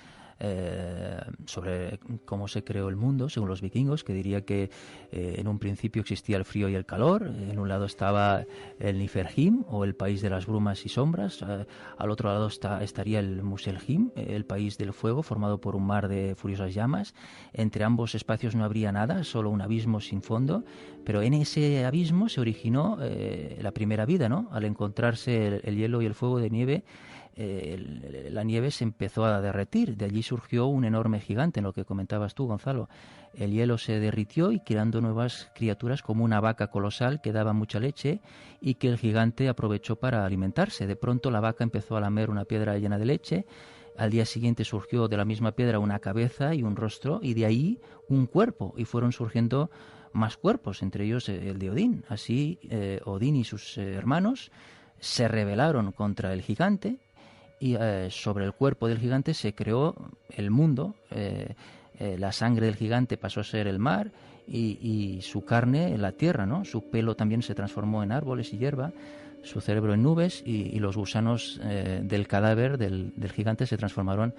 sobre cómo se creó el mundo, según los vikingos, que diría que en un principio existía el frío y el calor. En un lado estaba el Niflheim, o el país de las brumas y sombras. Al otro lado estaría el Muspelheim, el país del fuego, formado por un mar de furiosas llamas. Entre ambos espacios no habría nada, solo un abismo sin fondo, pero en ese abismo se originó la primera vida, ¿no? Al encontrarse el hielo y el fuego de nieve, la nieve se empezó a derretir. De allí surgió un enorme gigante, en lo que comentabas tú, Gonzalo. El hielo se derritió y creando nuevas criaturas como una vaca colosal que daba mucha leche y que el gigante aprovechó para alimentarse. De pronto la vaca empezó a lamer una piedra llena de leche. Al día siguiente surgió de la misma piedra una cabeza y un rostro, y de ahí un cuerpo, y fueron surgiendo más cuerpos, entre ellos el de Odín. Así Odín y sus hermanos se rebelaron contra el gigante, y sobre el cuerpo del gigante se creó el mundo. La sangre del gigante pasó a ser el mar, y su carne la tierra, ¿no? Su pelo también se transformó en árboles y hierba, su cerebro en nubes, y los gusanos del cadáver del gigante se transformaron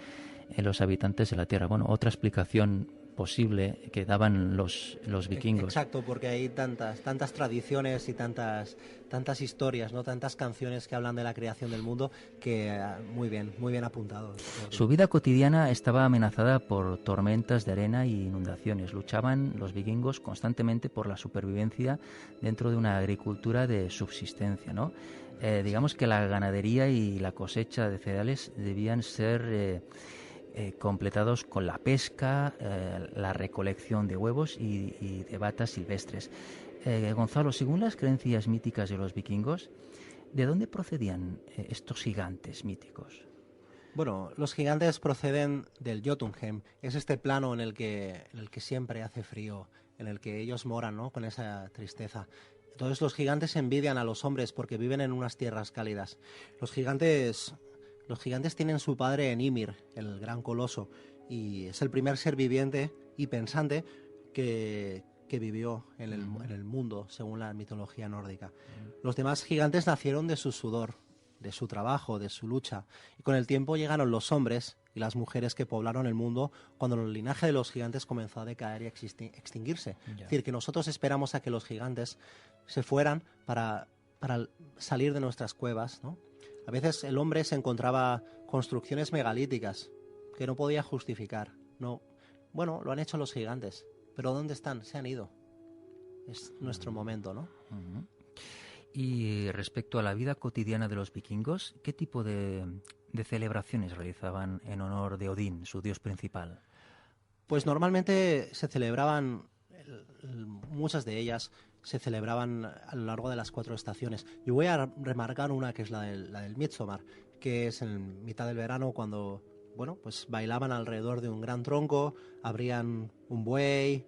en los habitantes de la tierra. Bueno, otra explicación posible que daban los vikingos. Exacto, porque hay tantas tradiciones y tantas historias, ¿no? Tantas canciones que hablan de la creación del mundo, que muy bien apuntado. Su vida cotidiana estaba amenazada por tormentas de arena y inundaciones. Luchaban los vikingos constantemente por la supervivencia dentro de una agricultura de subsistencia, ¿no? Digamos que la ganadería y la cosecha de cereales debían ser completados con la pesca, la recolección de huevos y de batas silvestres. Gonzalo, según las creencias míticas de los vikingos, ¿de dónde procedían estos gigantes míticos? Bueno, los gigantes proceden del Jotunheim. Es este plano en el que siempre hace frío, en el que ellos moran, ¿no? Con esa tristeza. Entonces los gigantes envidian a los hombres porque viven en unas tierras cálidas. Los gigantes tienen su padre en Ymir, el gran coloso, y es el primer ser viviente y pensante que vivió en el mundo, según la mitología nórdica. Los demás gigantes nacieron de su sudor, de su trabajo, de su lucha, y con el tiempo llegaron los hombres y las mujeres que poblaron el mundo cuando el linaje de los gigantes comenzó a decaer y a extinguirse. Es decir, que nosotros esperamos a que los gigantes se fueran para salir de nuestras cuevas, ¿no? A veces el hombre se encontraba construcciones megalíticas que no podía justificar. No, bueno, lo han hecho los gigantes, pero ¿dónde están? Se han ido. Es nuestro momento, ¿no? Uh-huh. Y respecto a la vida cotidiana de los vikingos, ¿qué tipo de celebraciones realizaban en honor de Odín, su dios principal? Pues normalmente se celebraban, muchas de ellas se celebraban a lo largo de las 4 estaciones. Yo voy a remarcar una que es la del Midsommar, que es en mitad del verano cuando bueno, pues bailaban alrededor de un gran tronco, abrían un buey,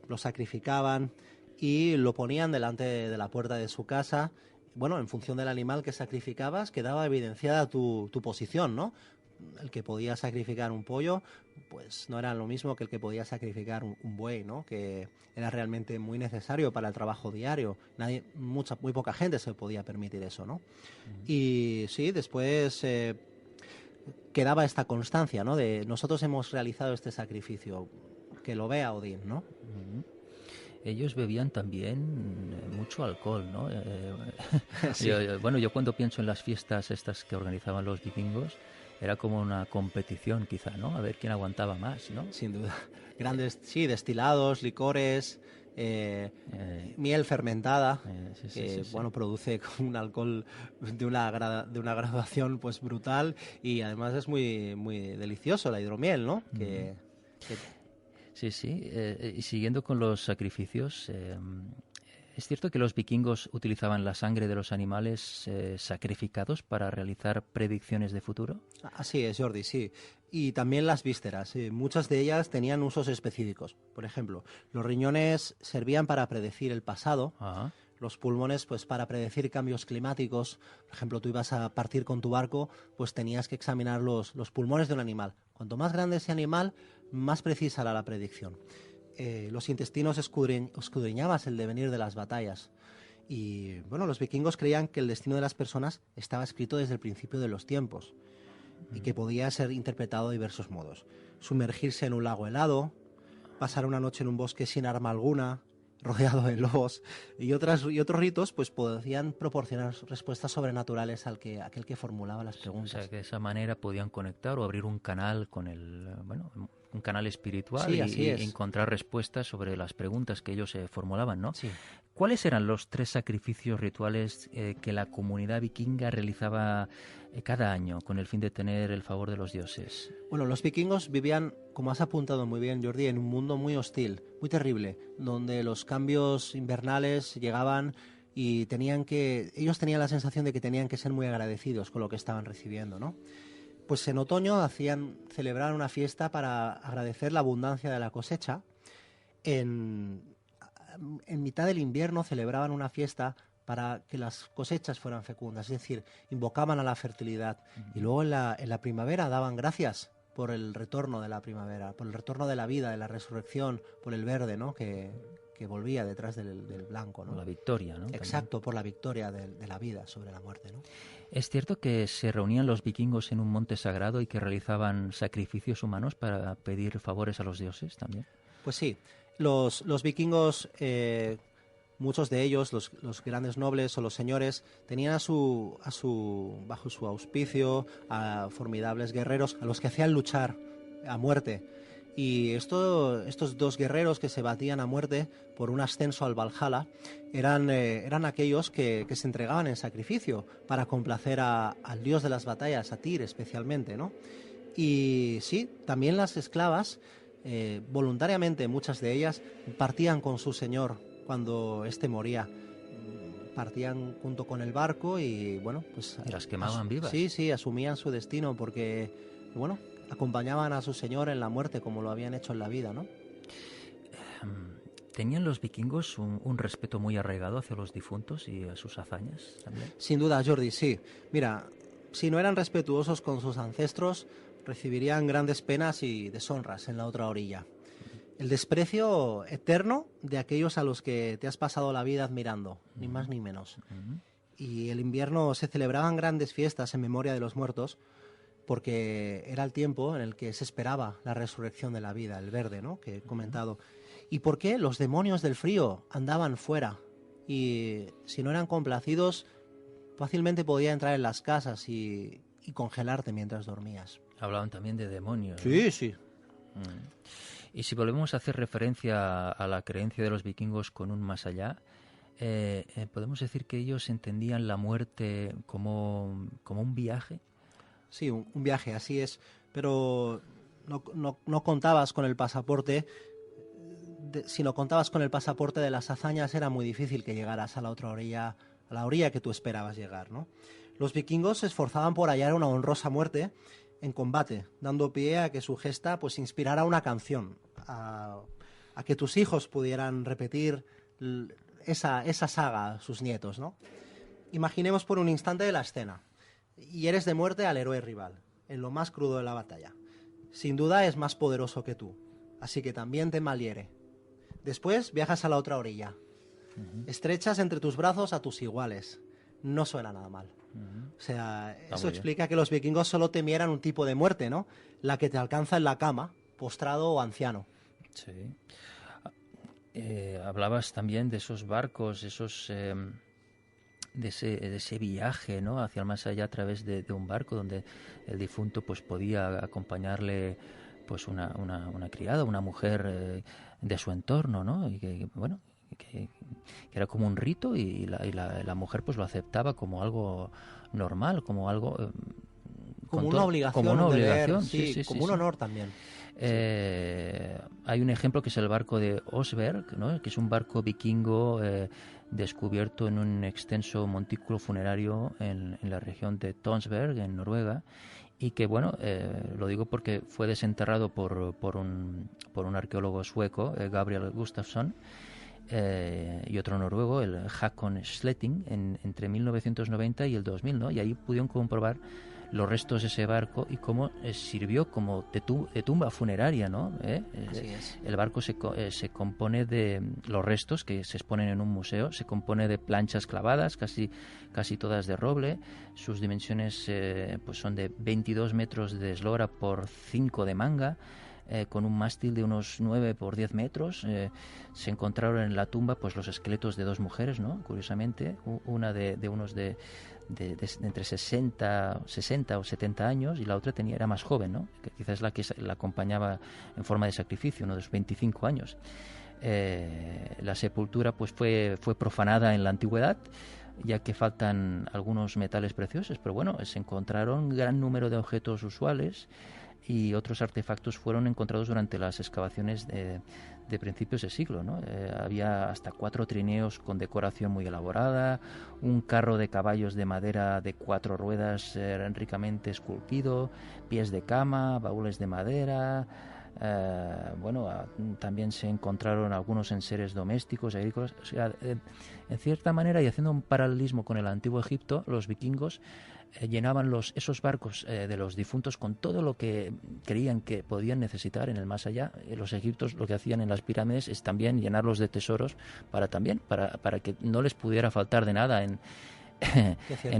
lo sacrificaban y lo ponían delante de la puerta de su casa. Bueno, en función del animal que sacrificabas, quedaba evidenciada tu posición, ¿no? El que podía sacrificar un pollo, pues no era lo mismo que el que podía sacrificar un buey, ¿no? Que era realmente muy necesario para el trabajo diario. Muy poca gente se podía permitir eso, ¿no? Y sí, después quedaba esta constancia, ¿no? De nosotros hemos realizado este sacrificio, que lo vea Odín, ¿no? Ellos bebían también mucho alcohol, ¿no? Sí. Yo cuando pienso en las fiestas estas que organizaban los vikingos, era como una competición quizá, ¿no? A ver quién aguantaba más, ¿no? Sin duda. Grandes, sí, destilados, licores, miel fermentada, que bueno, produce un alcohol de una graduación pues brutal, y además es muy, muy delicioso la hidromiel, ¿no? Sí, y siguiendo con los sacrificios, ¿es cierto que los vikingos utilizaban la sangre de los animales sacrificados para realizar predicciones de futuro? Así es, Jordi, sí. Y también las vísceras. Muchas de ellas tenían usos específicos. Por ejemplo, los riñones servían para predecir el pasado. Ajá. Los pulmones, pues para predecir cambios climáticos. Por ejemplo, tú ibas a partir con tu barco, pues tenías que examinar los pulmones de un animal. Cuanto más grande ese animal, más precisa era la predicción. Los intestinos escudriñabas el devenir de las batallas. Y bueno, los vikingos creían que el destino de las personas estaba escrito desde el principio de los tiempos y que podía ser interpretado de diversos modos. Sumergirse en un lago helado, pasar una noche en un bosque sin arma alguna, rodeado de lobos, y otros ritos pues podían proporcionar respuestas sobrenaturales a aquel que formulaba las preguntas. O sea, que de esa manera podían conectar o abrir un canal con un canal espiritual, sí, y es. encontrar respuestas sobre las preguntas que ellos formulaban, ¿no? Sí. ¿Cuáles eran los 3 sacrificios rituales que la comunidad vikinga realizaba cada año con el fin de tener el favor de los dioses? Bueno, los vikingos vivían, como has apuntado muy bien, Jordi, en un mundo muy hostil, muy terrible, donde los cambios invernales llegaban y ellos tenían la sensación de que tenían que ser muy agradecidos con lo que estaban recibiendo, ¿no? Pues en otoño celebraban una fiesta para agradecer la abundancia de la cosecha. En mitad del invierno celebraban una fiesta para que las cosechas fueran fecundas, es decir, invocaban a la fertilidad. Y luego en la primavera daban gracias por el retorno de la primavera, por el retorno de la vida, de la resurrección, por el verde, ¿no? que volvía detrás del blanco, ¿no? Por la victoria, ¿no? Exacto, También. por la victoria de la vida sobre la muerte, ¿no? ¿Es cierto que se reunían los vikingos en un monte sagrado y que realizaban sacrificios humanos para pedir favores a los dioses también? Pues sí, los vikingos, muchos de ellos, los grandes nobles o los señores, tenían bajo su auspicio a formidables guerreros a los que hacían luchar a muerte. Y estos 2 guerreros que se batían a muerte por un ascenso al Valhalla eran aquellos que se entregaban en sacrificio para complacer al dios de las batallas, a Tyr especialmente, ¿no? Y sí, también las esclavas, voluntariamente muchas de ellas, partían con su señor cuando éste moría. Partían junto con el barco y bueno, pues... Y las quemaban vivas. Sí, asumían su destino porque, bueno, acompañaban a su señor en la muerte como lo habían hecho en la vida, ¿no? ¿Tenían los vikingos un respeto muy arraigado hacia los difuntos y a sus hazañas también? Sin duda, Jordi, sí. Mira, si no eran respetuosos con sus ancestros, recibirían grandes penas y deshonras en la otra orilla. El desprecio eterno de aquellos a los que te has pasado la vida admirando, ni más ni menos. Y el invierno se celebraban grandes fiestas en memoria de los muertos, porque era el tiempo en el que se esperaba la resurrección de la vida, el verde, ¿no?, que he comentado. ¿Y por qué los demonios del frío andaban fuera? Y si no eran complacidos, fácilmente podía entrar en las casas y congelarte mientras dormías. Hablaban también de demonios, ¿no? Sí, sí. Y si volvemos a hacer referencia a la creencia de los vikingos con un más allá, ¿podemos decir que ellos entendían la muerte como un viaje? Sí, un viaje, así es, pero no contabas con el pasaporte. Si no contabas con el pasaporte de las hazañas, era muy difícil que llegaras a la otra orilla, a la orilla que tú esperabas llegar, ¿no? Los vikingos se esforzaban por hallar una honrosa muerte en combate, dando pie a que su gesta pues inspirara una canción, a que tus hijos pudieran repetir esa saga a sus nietos, ¿no? Imaginemos por un instante la escena. Hieres de muerte al héroe rival, en lo más crudo de la batalla. Sin duda es más poderoso que tú, así que también te malhiere. Después viajas a la otra orilla. Estrechas entre tus brazos a tus iguales. No suena nada mal. O sea, eso explica que los vikingos solo temieran un tipo de muerte, ¿no? La que te alcanza en la cama, postrado o anciano. Sí. Hablabas también de esos barcos, de ese viaje, ¿no?, hacia el más allá a través de un barco donde el difunto pues podía acompañarle pues una criada, una mujer de su entorno, ¿no? Y que bueno, que era como un rito y la mujer pues lo aceptaba como algo normal, como algo como una obligación, como una obligación, sí, como un honor también. Hay un ejemplo que es el barco de Osberg, ¿no?, que es un barco vikingo descubierto en un extenso montículo funerario en la región de Tønsberg, en Noruega, y que, bueno, lo digo porque fue desenterrado por un arqueólogo sueco, Gabriel Gustafsson, y otro noruego, el Håkon Sletting, entre 1990 y el 2000, ¿no? Y ahí pudieron comprobar los restos de ese barco y cómo sirvió como de tumba funeraria, ¿no? Así es. El barco se compone de los restos que se exponen en un museo, se compone de planchas clavadas, casi todas de roble. Sus dimensiones pues son de 22 metros de eslora por 5 de manga. Con un mástil de unos 9 por 10 metros. Se encontraron en la tumba pues los esqueletos de 2 mujeres, ¿no?, curiosamente, una de unos de entre 60 o 70 años, y la otra era más joven, ¿no?, que quizás es la que la acompañaba en forma de sacrificio, uno de los 25 años. La sepultura pues fue profanada en la antigüedad, ya que faltan algunos metales preciosos, pero bueno, se encontraron gran número de objetos usuales y otros artefactos fueron encontrados durante las excavaciones de principios de siglo, ¿no? Había hasta 4 trineos con decoración muy elaborada, un carro de caballos de madera de 4 ruedas ricamente esculpido, pies de cama, baúles de madera. También se encontraron algunos enseres domésticos, agrícolas. O sea, en cierta manera, y haciendo un paralelismo con el antiguo Egipto, los vikingos llenaban esos barcos de los difuntos con todo lo que creían que podían necesitar en el más allá. Los egipcios lo que hacían en las pirámides es también llenarlos de tesoros para que no les pudiera faltar de nada en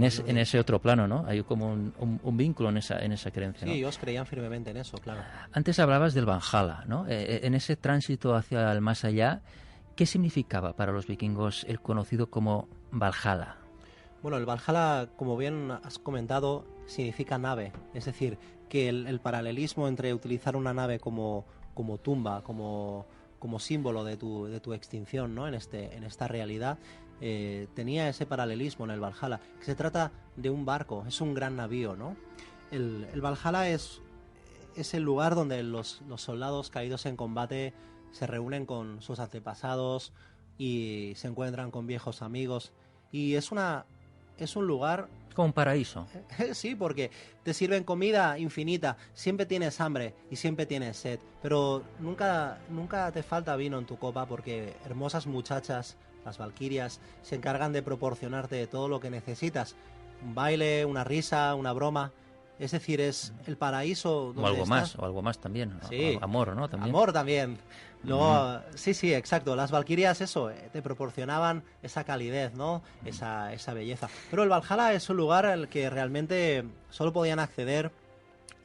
ese otro plano, ¿no? Hay como un vínculo en esa creencia, ¿no? Sí, ellos creían firmemente en eso, claro. Antes hablabas del Valhalla, ¿no? En ese tránsito hacia el más allá, ¿qué significaba para los vikingos el conocido como Valhalla? Bueno, el Valhalla, como bien has comentado, significa nave. Es decir, que el paralelismo entre utilizar una nave como tumba, como símbolo de tu extinción, ¿no?, en esta realidad, tenía ese paralelismo en el Valhalla, que se trata de un barco, es un gran navío, ¿no? El Valhalla es el lugar donde los soldados caídos en combate se reúnen con sus antepasados y se encuentran con viejos amigos, y es un lugar... Como un paraíso. Sí, porque te sirven comida infinita, siempre tienes hambre y siempre tienes sed, pero nunca te falta vino en tu copa, porque hermosas muchachas, las valquirias, se encargan de proporcionarte todo lo que necesitas. Un baile, una risa, una broma. Es decir, es el paraíso donde o algo más también. Sí. Amor, ¿no? También. Amor también. No, sí, exacto. Las valquirias, te proporcionaban esa calidez, ¿no? Esa belleza. Pero el Valhalla es un lugar al que realmente solo podían acceder,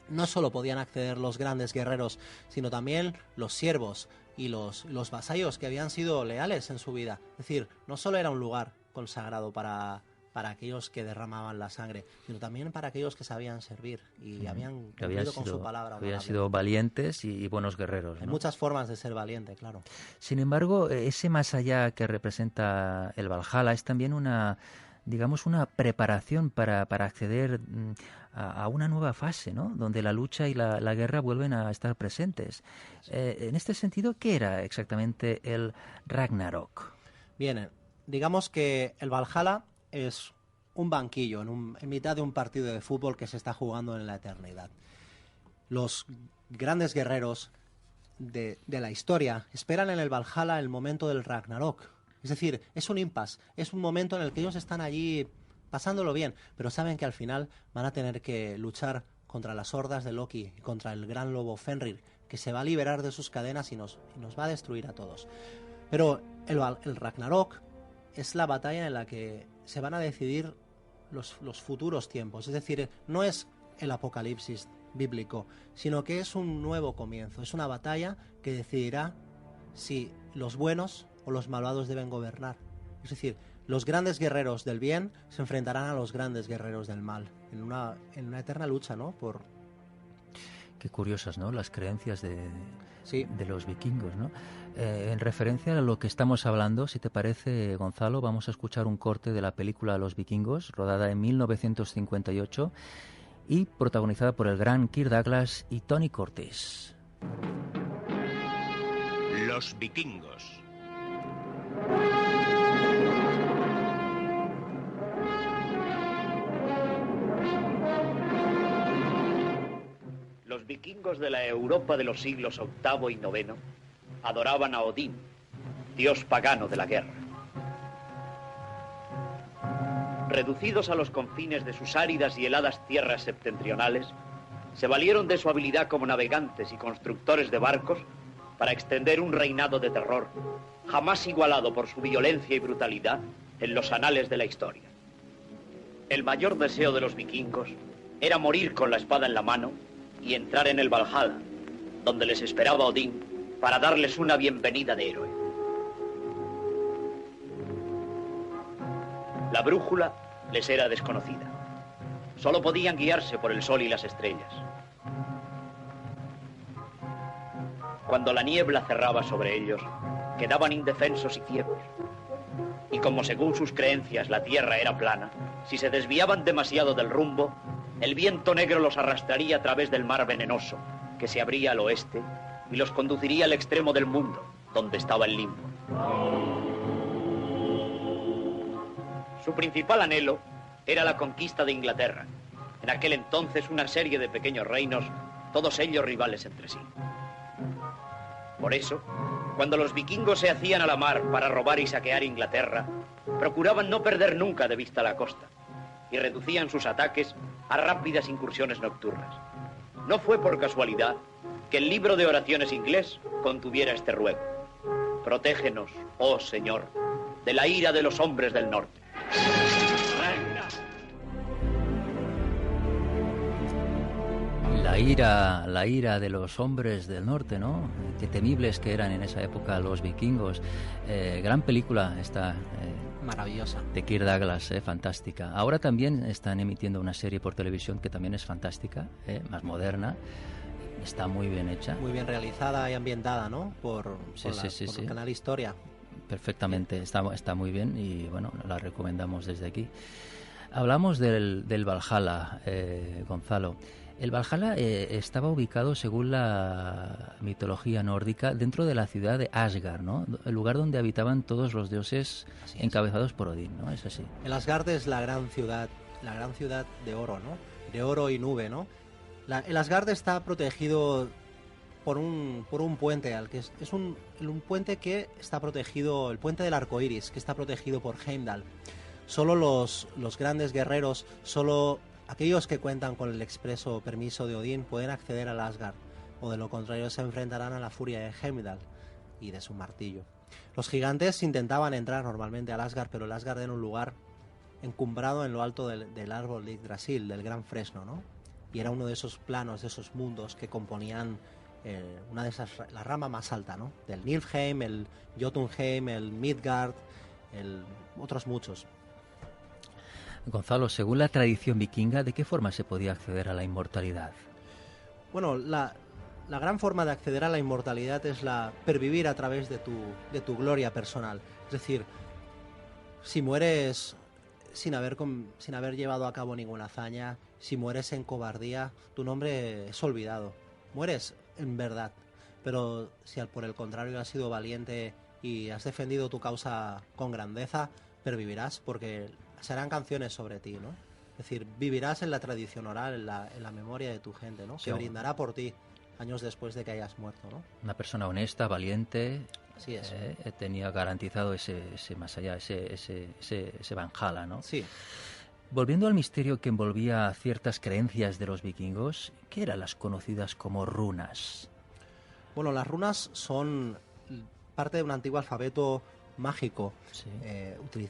no solo podían acceder los grandes guerreros, sino también los siervos y los vasallos que habían sido leales en su vida. Es decir, no solo era un lugar consagrado para aquellos que derramaban la sangre, sino también para aquellos que sabían servir y habían cumplido con su palabra. Habían sido valientes y buenos guerreros, ¿no? Hay muchas formas de ser valiente, claro. Sin embargo, ese más allá que representa el Valhalla es también una preparación para acceder a una nueva fase, ¿no?, donde la lucha y la guerra vuelven a estar presentes. En este sentido, ¿qué era exactamente el Ragnarok? Bien, digamos que el Valhalla es un banquillo en mitad de un partido de fútbol que se está jugando en la eternidad. Los grandes guerreros de la historia esperan en el Valhalla el momento del Ragnarok. Es decir, es un impasse, es un momento en el que ellos están allí pasándolo bien, pero saben que al final van a tener que luchar contra las hordas de Loki, contra el gran lobo Fenrir, que se va a liberar de sus cadenas y nos va a destruir a todos. Pero el Ragnarok es la batalla en la que se van a decidir los futuros tiempos. Es decir, no es el apocalipsis bíblico, sino que es un nuevo comienzo. Es una batalla que decidirá si los buenos o los malvados deben gobernar. Es decir, los grandes guerreros del bien se enfrentarán a los grandes guerreros del mal, en una eterna lucha, ¿no? Qué curiosas, ¿no? Las creencias de los vikingos, ¿no? En referencia a lo que estamos hablando, si te parece, Gonzalo, vamos a escuchar un corte de la película Los Vikingos, rodada en 1958 y protagonizada por el gran Kirk Douglas y Tony Curtis. Los Vikingos. Los vikingos de la Europa de los siglos VIII y IX adoraban a Odín, dios pagano de la guerra. Reducidos a los confines de sus áridas y heladas tierras septentrionales, se valieron de su habilidad como navegantes y constructores de barcos para extender un reinado de terror, jamás igualado por su violencia y brutalidad en los anales de la historia. El mayor deseo de los vikingos era morir con la espada en la mano y entrar en el Valhalla, donde les esperaba Odín para darles una bienvenida de héroe. La brújula les era desconocida. Solo podían guiarse por el sol y las estrellas. Cuando la niebla cerraba sobre ellos, quedaban indefensos y ciegos. Y como según sus creencias la tierra era plana, si se desviaban demasiado del rumbo, el viento negro los arrastraría a través del mar venenoso, que se abría al oeste y los conduciría al extremo del mundo, donde estaba el limbo. Su principal anhelo era la conquista de Inglaterra, en aquel entonces una serie de pequeños reinos, todos ellos rivales entre sí. Por eso, cuando los vikingos se hacían a la mar para robar y saquear Inglaterra, procuraban no perder nunca de vista la costa y reducían sus ataques a rápidas incursiones nocturnas. No fue por casualidad que el libro de oraciones inglés contuviera este ruego: protégenos, oh Señor, de la ira de los hombres del norte. La ira de los hombres del norte, ¿no? Qué temibles que eran en esa época los vikingos. Gran película esta. Maravillosa. De Kirk Douglas, fantástica. Ahora también están emitiendo una serie por televisión que también es fantástica, más moderna. Está muy bien hecha. Muy bien realizada y ambientada, ¿no? Por el canal Historia. Perfectamente, está muy bien y bueno, la recomendamos desde aquí. Hablamos del Valhalla, Gonzalo. El Valhalla estaba ubicado, según la mitología nórdica, dentro de la ciudad de Asgard, ¿no? El lugar donde habitaban todos los dioses encabezados por Odín, ¿no? Es así. El Asgard es la gran ciudad de oro, ¿no? De oro y nube, ¿no? El Asgard está protegido por un puente, un puente que está protegido, el puente del arco iris, que está protegido por Heimdall. Solo los grandes guerreros, solo aquellos que cuentan con el expreso permiso de Odín pueden acceder al Asgard, o de lo contrario se enfrentarán a la furia de Heimdall y de su martillo. Los gigantes intentaban entrar normalmente al Asgard, pero el Asgard era un lugar encumbrado en lo alto del árbol de Yggdrasil, del gran fresno, ¿no? Y era uno de esos planos, de esos mundos que componían una de esas, la rama más alta, ¿no? Del Niflheim, el Jotunheim, el Midgard, otros muchos. Gonzalo, según la tradición vikinga, ¿de qué forma se podía acceder a la inmortalidad? Bueno, la gran forma de acceder a la inmortalidad es la pervivir a través de tu gloria personal. Es decir, si mueres sin haber llevado a cabo ninguna hazaña, si mueres en cobardía, tu nombre es olvidado. Mueres en verdad, pero si por el contrario has sido valiente y has defendido tu causa con grandeza, pervivirás porque serán canciones sobre ti, ¿no? Es decir, vivirás en la tradición oral, en la memoria de tu gente, ¿no? Sí, Que brindará por ti años después de que hayas muerto, ¿no? Una persona honesta, valiente, Así es. tenía garantizado ese más allá, ese Valhalla, ¿no? Sí. Volviendo al misterio que envolvía ciertas creencias de los vikingos, ¿qué eran las conocidas como runas? Bueno, las runas son parte de un antiguo alfabeto mágico. Sí.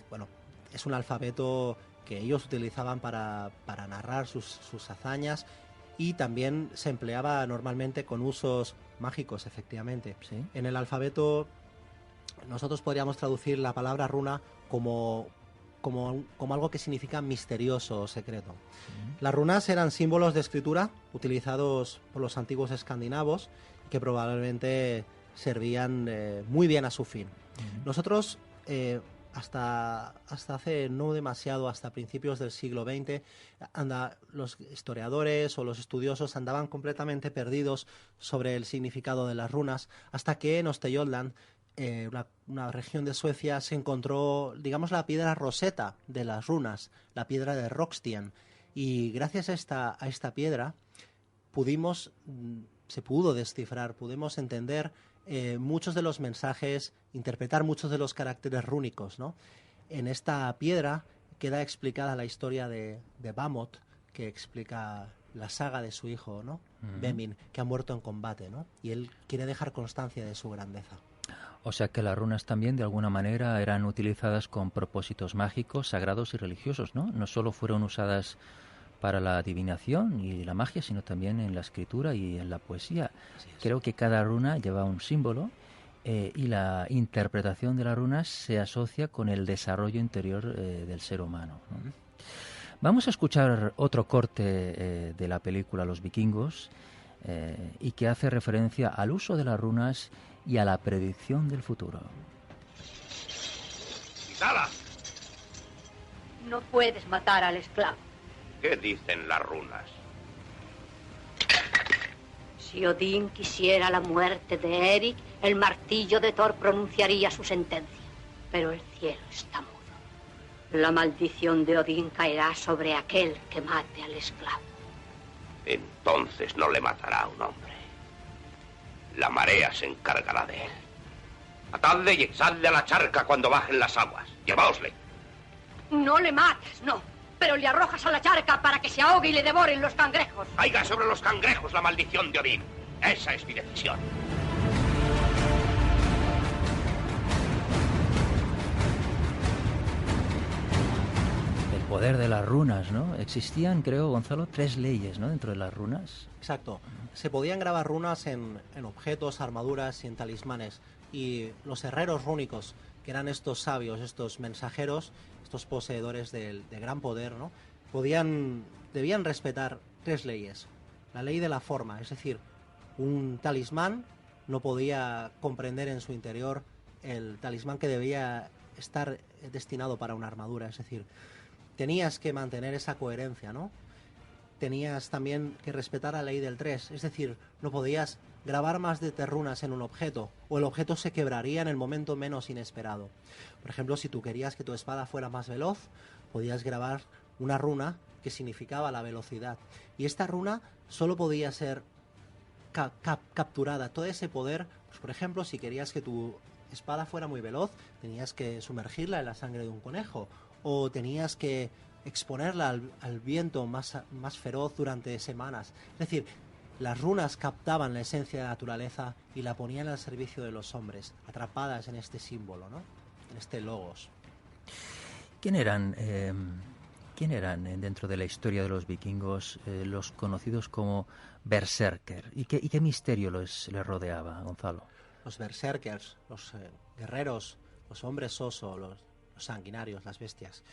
Bueno, es un alfabeto que ellos utilizaban para narrar sus hazañas, y también se empleaba normalmente con usos mágicos, efectivamente. Sí. En el alfabeto nosotros podríamos traducir la palabra runa como algo que significa misterioso o secreto. Las runas eran símbolos de escritura utilizados por los antiguos escandinavos, que probablemente servían muy bien a su fin. Nosotros, hasta hace no demasiado, hasta principios del siglo XX, los historiadores o los estudiosos andaban completamente perdidos sobre el significado de las runas, hasta que en Östergötland, una región de Suecia, se encontró, digamos, la piedra roseta de las runas, la piedra de Rockstien, y gracias a esta piedra se pudo descifrar, pudimos entender muchos de los mensajes, interpretar muchos de los caracteres rúnicos, ¿no? En esta piedra queda explicada la historia de Bamot, que explica la saga de su hijo, ¿no? Bemin, que ha muerto en combate, ¿no? Y él quiere dejar constancia de su grandeza. O sea que las runas también de alguna manera eran utilizadas con propósitos mágicos, sagrados y religiosos, ¿no? No solo fueron usadas para la adivinación y la magia, sino también en la escritura y en la poesía. Creo que cada runa lleva un símbolo y la interpretación de las runas se asocia con el desarrollo interior del ser humano, ¿no? Vamos a escuchar otro corte de la película Los Vikingos y que hace referencia al uso de las runas y a la predicción del futuro. ¡Isala! No puedes matar al esclavo. ¿Qué dicen las runas? Si Odín quisiera la muerte de Eric, el martillo de Thor pronunciaría su sentencia. Pero el cielo está mudo. La maldición de Odín caerá sobre aquel que mate al esclavo. Entonces no le matará a un hombre. La marea se encargará de él. Atadle y echadle a la charca cuando bajen las aguas. Llevaosle. No le matas, no. Pero le arrojas a la charca para que se ahogue y le devoren los cangrejos. Caiga sobre los cangrejos la maldición de Odín. Esa es mi decisión. El poder de las runas, ¿no? Existían, creo, Gonzalo, 3 leyes, ¿no?, dentro de las runas. Exacto. Se podían grabar runas en objetos, armaduras y en talismanes. Y los herreros rúnicos, que eran estos sabios, estos mensajeros, estos poseedores de gran poder, ¿no?, debían respetar 3 leyes. La ley de la forma, es decir, un talismán no podía comprender en su interior el talismán que debía estar destinado para una armadura, es decir, tenías que mantener esa coherencia, ¿no? Tenías también que respetar la ley del 3, es decir, no podías grabar más de 3 runas en un objeto, o el objeto se quebraría en el momento menos inesperado. Por ejemplo, si tú querías que tu espada fuera más veloz, podías grabar una runa que significaba la velocidad. Y esta runa solo podía ser capturada. Todo ese poder, pues, por ejemplo, si querías que tu espada fuera muy veloz, tenías que sumergirla en la sangre de un conejo, o tenías que exponerla al viento más feroz durante semanas. Es decir, las runas captaban la esencia de la naturaleza y la ponían al servicio de los hombres, atrapadas en este símbolo, ¿no?, en este logos. ¿Quién eran dentro de la historia de los vikingos los conocidos como berserker? ¿Y qué misterio les rodeaba, Gonzalo? Los berserkers, los guerreros, los hombres oso, los sanguinarios, las bestias,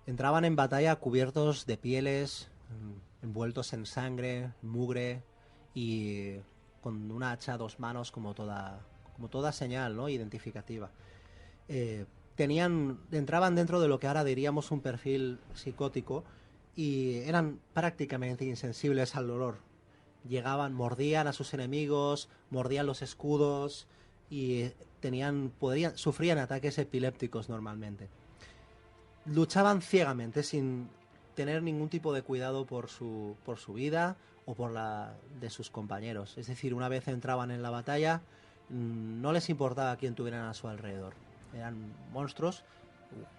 entraban en batalla cubiertos de pieles, envueltos en sangre, mugre y con una hacha a 2 manos como toda señal, ¿no?, identificativa. Entraban dentro de lo que ahora diríamos un perfil psicótico y eran prácticamente insensibles al dolor. Llegaban, mordían a sus enemigos, mordían los escudos y sufrían ataques epilépticos normalmente. Luchaban ciegamente, sin tener ningún tipo de cuidado por su vida o por la de sus compañeros. Es decir, una vez entraban en la batalla, no les importaba quién tuvieran a su alrededor. Eran monstruos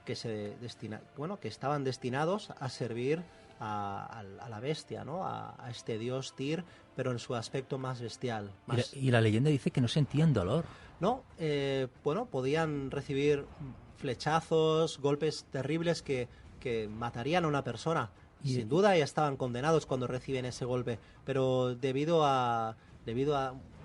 que que estaban destinados a servir a la bestia, ¿no? A este dios Tyr, pero en su aspecto más bestial. Y la leyenda dice que no sentían dolor. No, podían recibir flechazos, golpes terribles que matarían a una persona. Sin duda ya estaban condenados cuando reciben ese golpe, pero debido a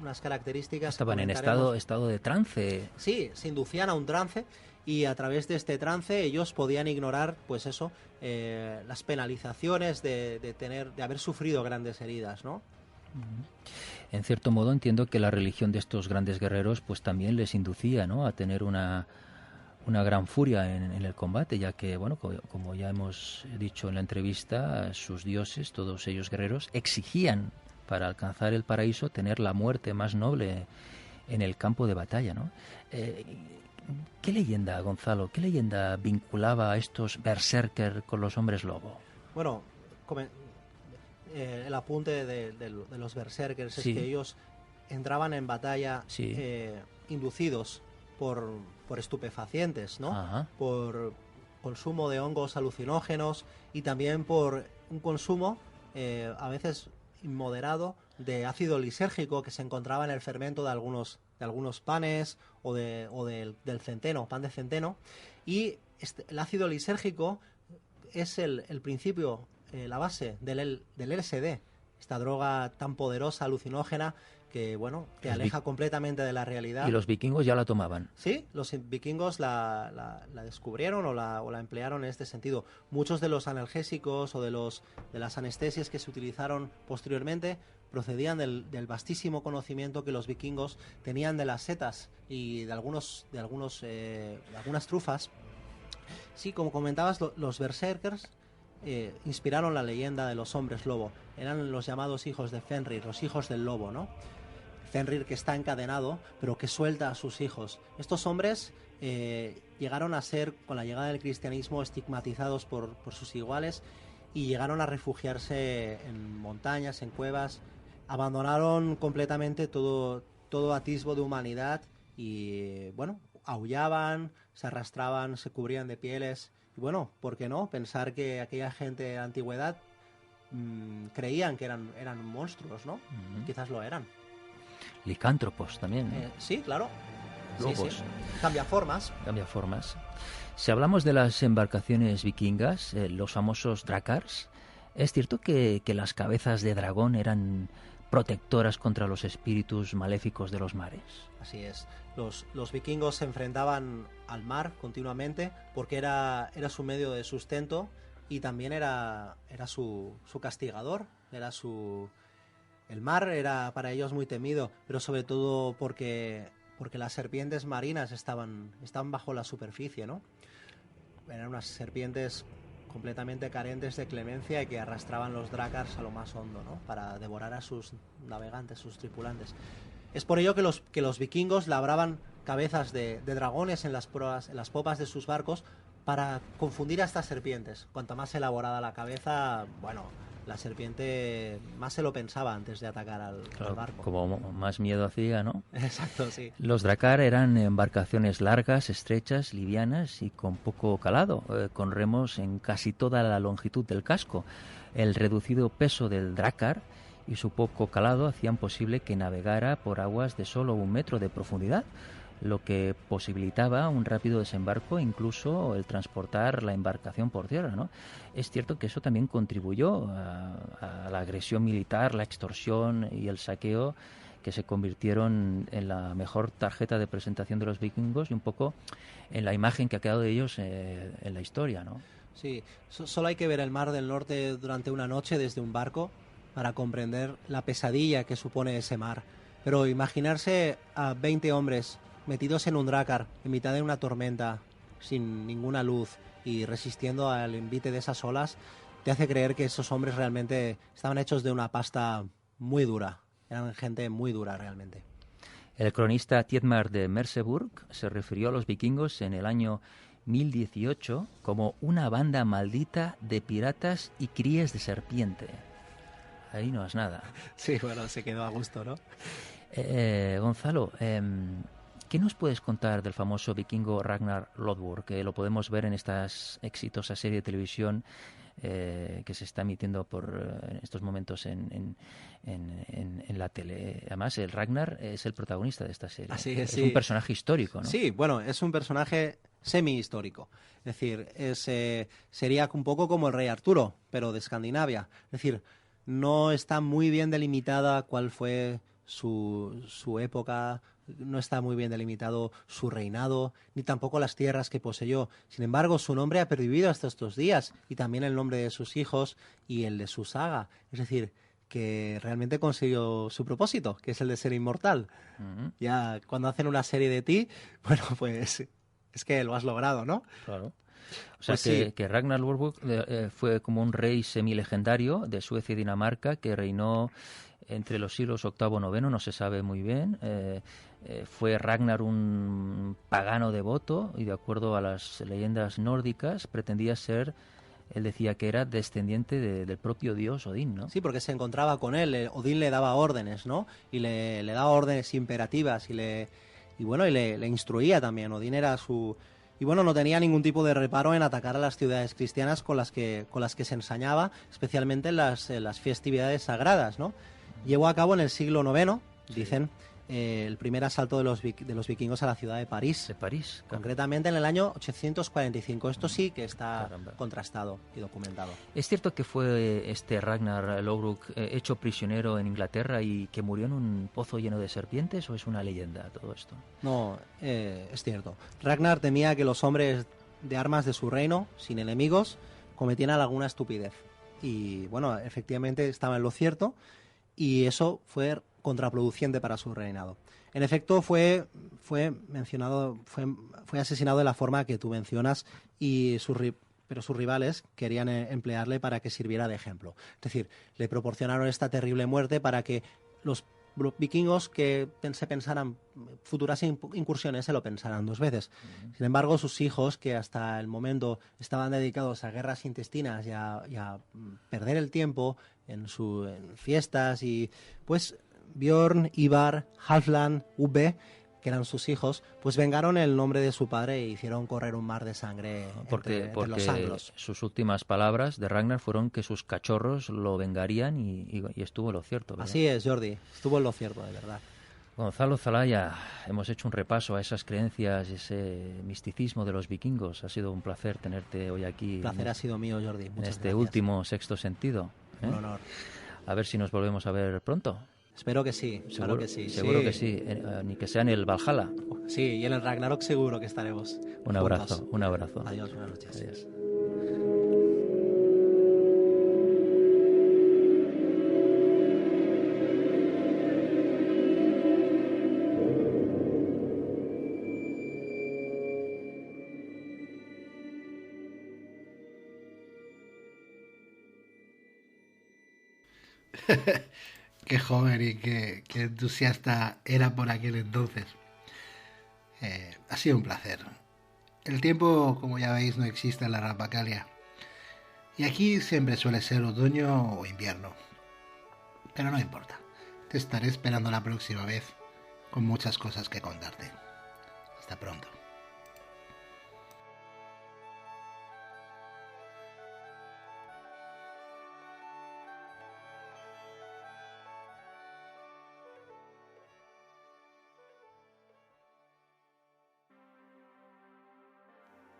unas características... Estaban en estado de trance. Sí, se inducían a un trance y a través de este trance ellos podían ignorar, pues eso, las penalizaciones de haber sufrido grandes heridas, ¿no? En cierto modo entiendo que la religión de estos grandes guerreros pues también les inducía, ¿no?, a tener una gran furia en el combate, ya que, bueno, como ya hemos dicho en la entrevista, sus dioses, todos ellos guerreros, exigían para alcanzar el paraíso tener la muerte más noble en el campo de batalla, ¿no? ¿Qué leyenda, Gonzalo, qué leyenda vinculaba a estos berserker con los hombres lobo? Bueno, el apunte de los berserkers es que ellos entraban en batalla inducidos por estupefacientes, ¿no? Ajá. Por consumo de hongos alucinógenos y también por un consumo a veces inmoderado de ácido lisérgico que se encontraba en el fermento de algunos panes o del centeno, pan de centeno. Y el ácido lisérgico es el principio, la base del LSD, esta droga tan poderosa, alucinógena, que bueno, te aleja completamente de la realidad. ¿Y los vikingos ya la tomaban? Sí, los vikingos la descubrieron o la emplearon en este sentido. Muchos de los analgésicos o de las anestesias que se utilizaron posteriormente procedían del vastísimo conocimiento que los vikingos tenían de las setas y de algunas trufas. Sí, como comentabas, los berserkers inspiraron la leyenda de los hombres lobo. Eran los llamados hijos de Fenrir, los hijos del lobo, ¿no? Fenrir, que está encadenado, pero que suelta a sus hijos. Estos hombres llegaron a ser, con la llegada del cristianismo, estigmatizados por sus iguales y llegaron a refugiarse en montañas, en cuevas. Abandonaron completamente todo atisbo de humanidad y, bueno, aullaban, se arrastraban, se cubrían de pieles. Y bueno, ¿por qué no? Pensar que aquella gente de la antigüedad creían que eran monstruos, ¿no? Quizás lo eran. Licántropos también, ¿no? Sí, claro. Lobos. Sí. Cambia formas. Si hablamos de las embarcaciones vikingas, los famosos drakars, ¿es cierto que las cabezas de dragón eran protectoras contra los espíritus maléficos de los mares? Así es. Los vikingos se enfrentaban al mar continuamente porque era su medio de sustento y también era su castigador, el mar era para ellos muy temido, pero sobre todo porque las serpientes marinas estaban bajo la superficie, ¿no? Eran unas serpientes completamente carentes de clemencia y que arrastraban los drakars a lo más hondo, ¿no?, para devorar a sus navegantes, sus tripulantes. Es por ello que los vikingos labraban cabezas de dragones en las popas de sus barcos para confundir a estas serpientes. Cuanto más elaborada la cabeza, bueno, la serpiente más se lo pensaba antes de atacar al barco. Como más miedo hacía, ¿no? Exacto, sí. Los drakar eran embarcaciones largas, estrechas, livianas y con poco calado, con remos en casi toda la longitud del casco. El reducido peso del drakar y su poco calado hacían posible que navegara por aguas de solo 1 metro de profundidad, lo que posibilitaba un rápido desembarco e incluso el transportar la embarcación por tierra, ¿no? Es cierto que eso también contribuyó a la agresión militar, la extorsión y el saqueo, que se convirtieron en la mejor tarjeta de presentación de los vikingos y un poco en la imagen que ha quedado de ellos en la historia, ¿no? Sí, solo hay que ver el Mar del Norte durante una noche desde un barco para comprender la pesadilla que supone ese mar. Pero imaginarse a 20 hombres metidos en un drakar en mitad de una tormenta, sin ninguna luz y resistiendo al envite de esas olas, te hace creer que esos hombres realmente estaban hechos de una pasta muy dura. Eran gente muy dura realmente. El cronista Thietmar de Merseburg se refirió a los vikingos en el año 1018 como una banda maldita de piratas y críes de serpiente. Ahí no es nada. Sí, bueno, se quedó a gusto, ¿no? Gonzalo, ¿qué nos puedes contar del famoso vikingo Ragnar Lodbrok? Que lo podemos ver en esta exitosa serie de televisión que se está emitiendo en estos momentos en la tele. Además, el Ragnar es el protagonista de esta serie. Así es sí. Un personaje histórico, ¿no? Sí, bueno, es un personaje semi-histórico. Es decir, sería un poco como el rey Arturo, pero de Escandinavia. Es decir, no está muy bien delimitada cuál fue su época, no está muy bien delimitado su reinado, ni tampoco las tierras que poseyó. Sin embargo, su nombre ha pervivido hasta estos días, y también el nombre de sus hijos y el de su saga. Es decir, que realmente consiguió su propósito, que es el de ser inmortal. Uh-huh. Ya cuando hacen una serie de ti, bueno, pues es que lo has logrado, ¿no? Claro. O sea, pues que Ragnar Lodbrok fue como un rey semilegendario de Suecia y Dinamarca que reinó entre los siglos VIII-IX, no se sabe muy bien. Fue Ragnar un pagano devoto y, de acuerdo a las leyendas nórdicas, pretendía ser, él decía que era descendiente del propio dios Odín, ¿no? Sí, porque se encontraba con él. Odín le daba órdenes, ¿no? Y le daba órdenes imperativas y le instruía también. Odín era su... Y bueno, no tenía ningún tipo de reparo en atacar a las ciudades cristianas con las que se ensañaba, especialmente en las festividades sagradas, ¿no? Llevó a cabo en el siglo IX, dicen, el primer asalto de los vikingos a la ciudad de París. De París, claro. Concretamente en el año 845. Esto sí que está contrastado y documentado. ¿Es cierto que fue este Ragnar Lodbrok hecho prisionero en Inglaterra y que murió en un pozo lleno de serpientes, o es una leyenda todo esto? No, es cierto. Ragnar temía que los hombres de armas de su reino, sin enemigos, cometieran alguna estupidez. Y bueno, efectivamente estaba en lo cierto, y eso fue contraproducente para su reinado. En efecto, fue asesinado de la forma que tú mencionas, pero sus rivales querían emplearle para que sirviera de ejemplo. Es decir, le proporcionaron esta terrible muerte para que los vikingos que se pensaran futuras incursiones se lo pensaran dos veces. Sin embargo, sus hijos, que hasta el momento estaban dedicados a guerras intestinas y a perder el tiempo en fiestas, y pues Bjorn, Ivar, Halfdan, Ubbe, que eran sus hijos, pues vengaron el nombre de su padre e hicieron correr un mar de sangre entre los anglos. Sus últimas palabras de Ragnar fueron que sus cachorros lo vengarían, y estuvo en lo cierto, ¿verdad? Así es, Jordi, estuvo en lo cierto, de verdad. Gonzalo Zalaya, hemos hecho un repaso a esas creencias y ese misticismo de los vikingos. Ha sido un placer tenerte hoy aquí. El placer ha sido mío, Jordi. En este último Sexto Sentido. Un honor. A ver si nos volvemos a ver pronto. Espero que sí, claro que sí. Seguro que sí, ni que sea en el Valhalla. Sí, y en el Ragnarok seguro que estaremos. Un abrazo, un abrazo. Adiós, buenas noches. Adiós. Qué joven y qué entusiasta era por aquel entonces. Ha sido un placer. El tiempo, como ya veis, no existe en la Rapacalia. Y aquí siempre suele ser otoño o invierno. Pero no importa. Te estaré esperando la próxima vez con muchas cosas que contarte. Hasta pronto.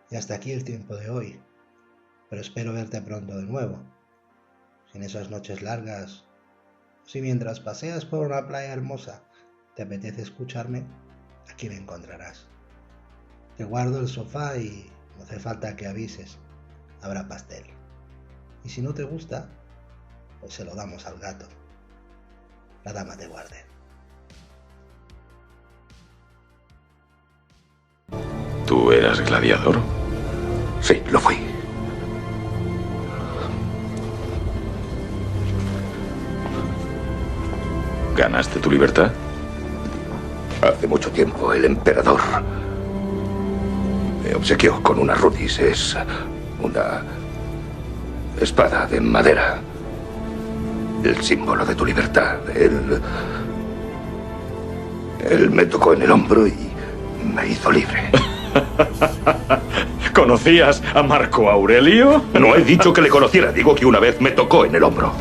Y hasta aquí el tiempo de hoy, pero espero verte pronto de nuevo. Si en esas noches largas, o si mientras paseas por una playa hermosa te apetece escucharme, aquí me encontrarás. Te guardo el sofá y no hace falta que avises, habrá pastel. Y si no te gusta, pues se lo damos al gato. La dama te guarde. ¿Tú eras gladiador? Sí, lo fui. ¿Ganaste tu libertad? Hace mucho tiempo el emperador Me obsequió con una rudis. Es una espada de madera. El símbolo de tu libertad. Él me tocó en el hombro y me hizo libre. ¿Conocías a Marco Aurelio? No he dicho que le conociera, digo que una vez me tocó en el hombro.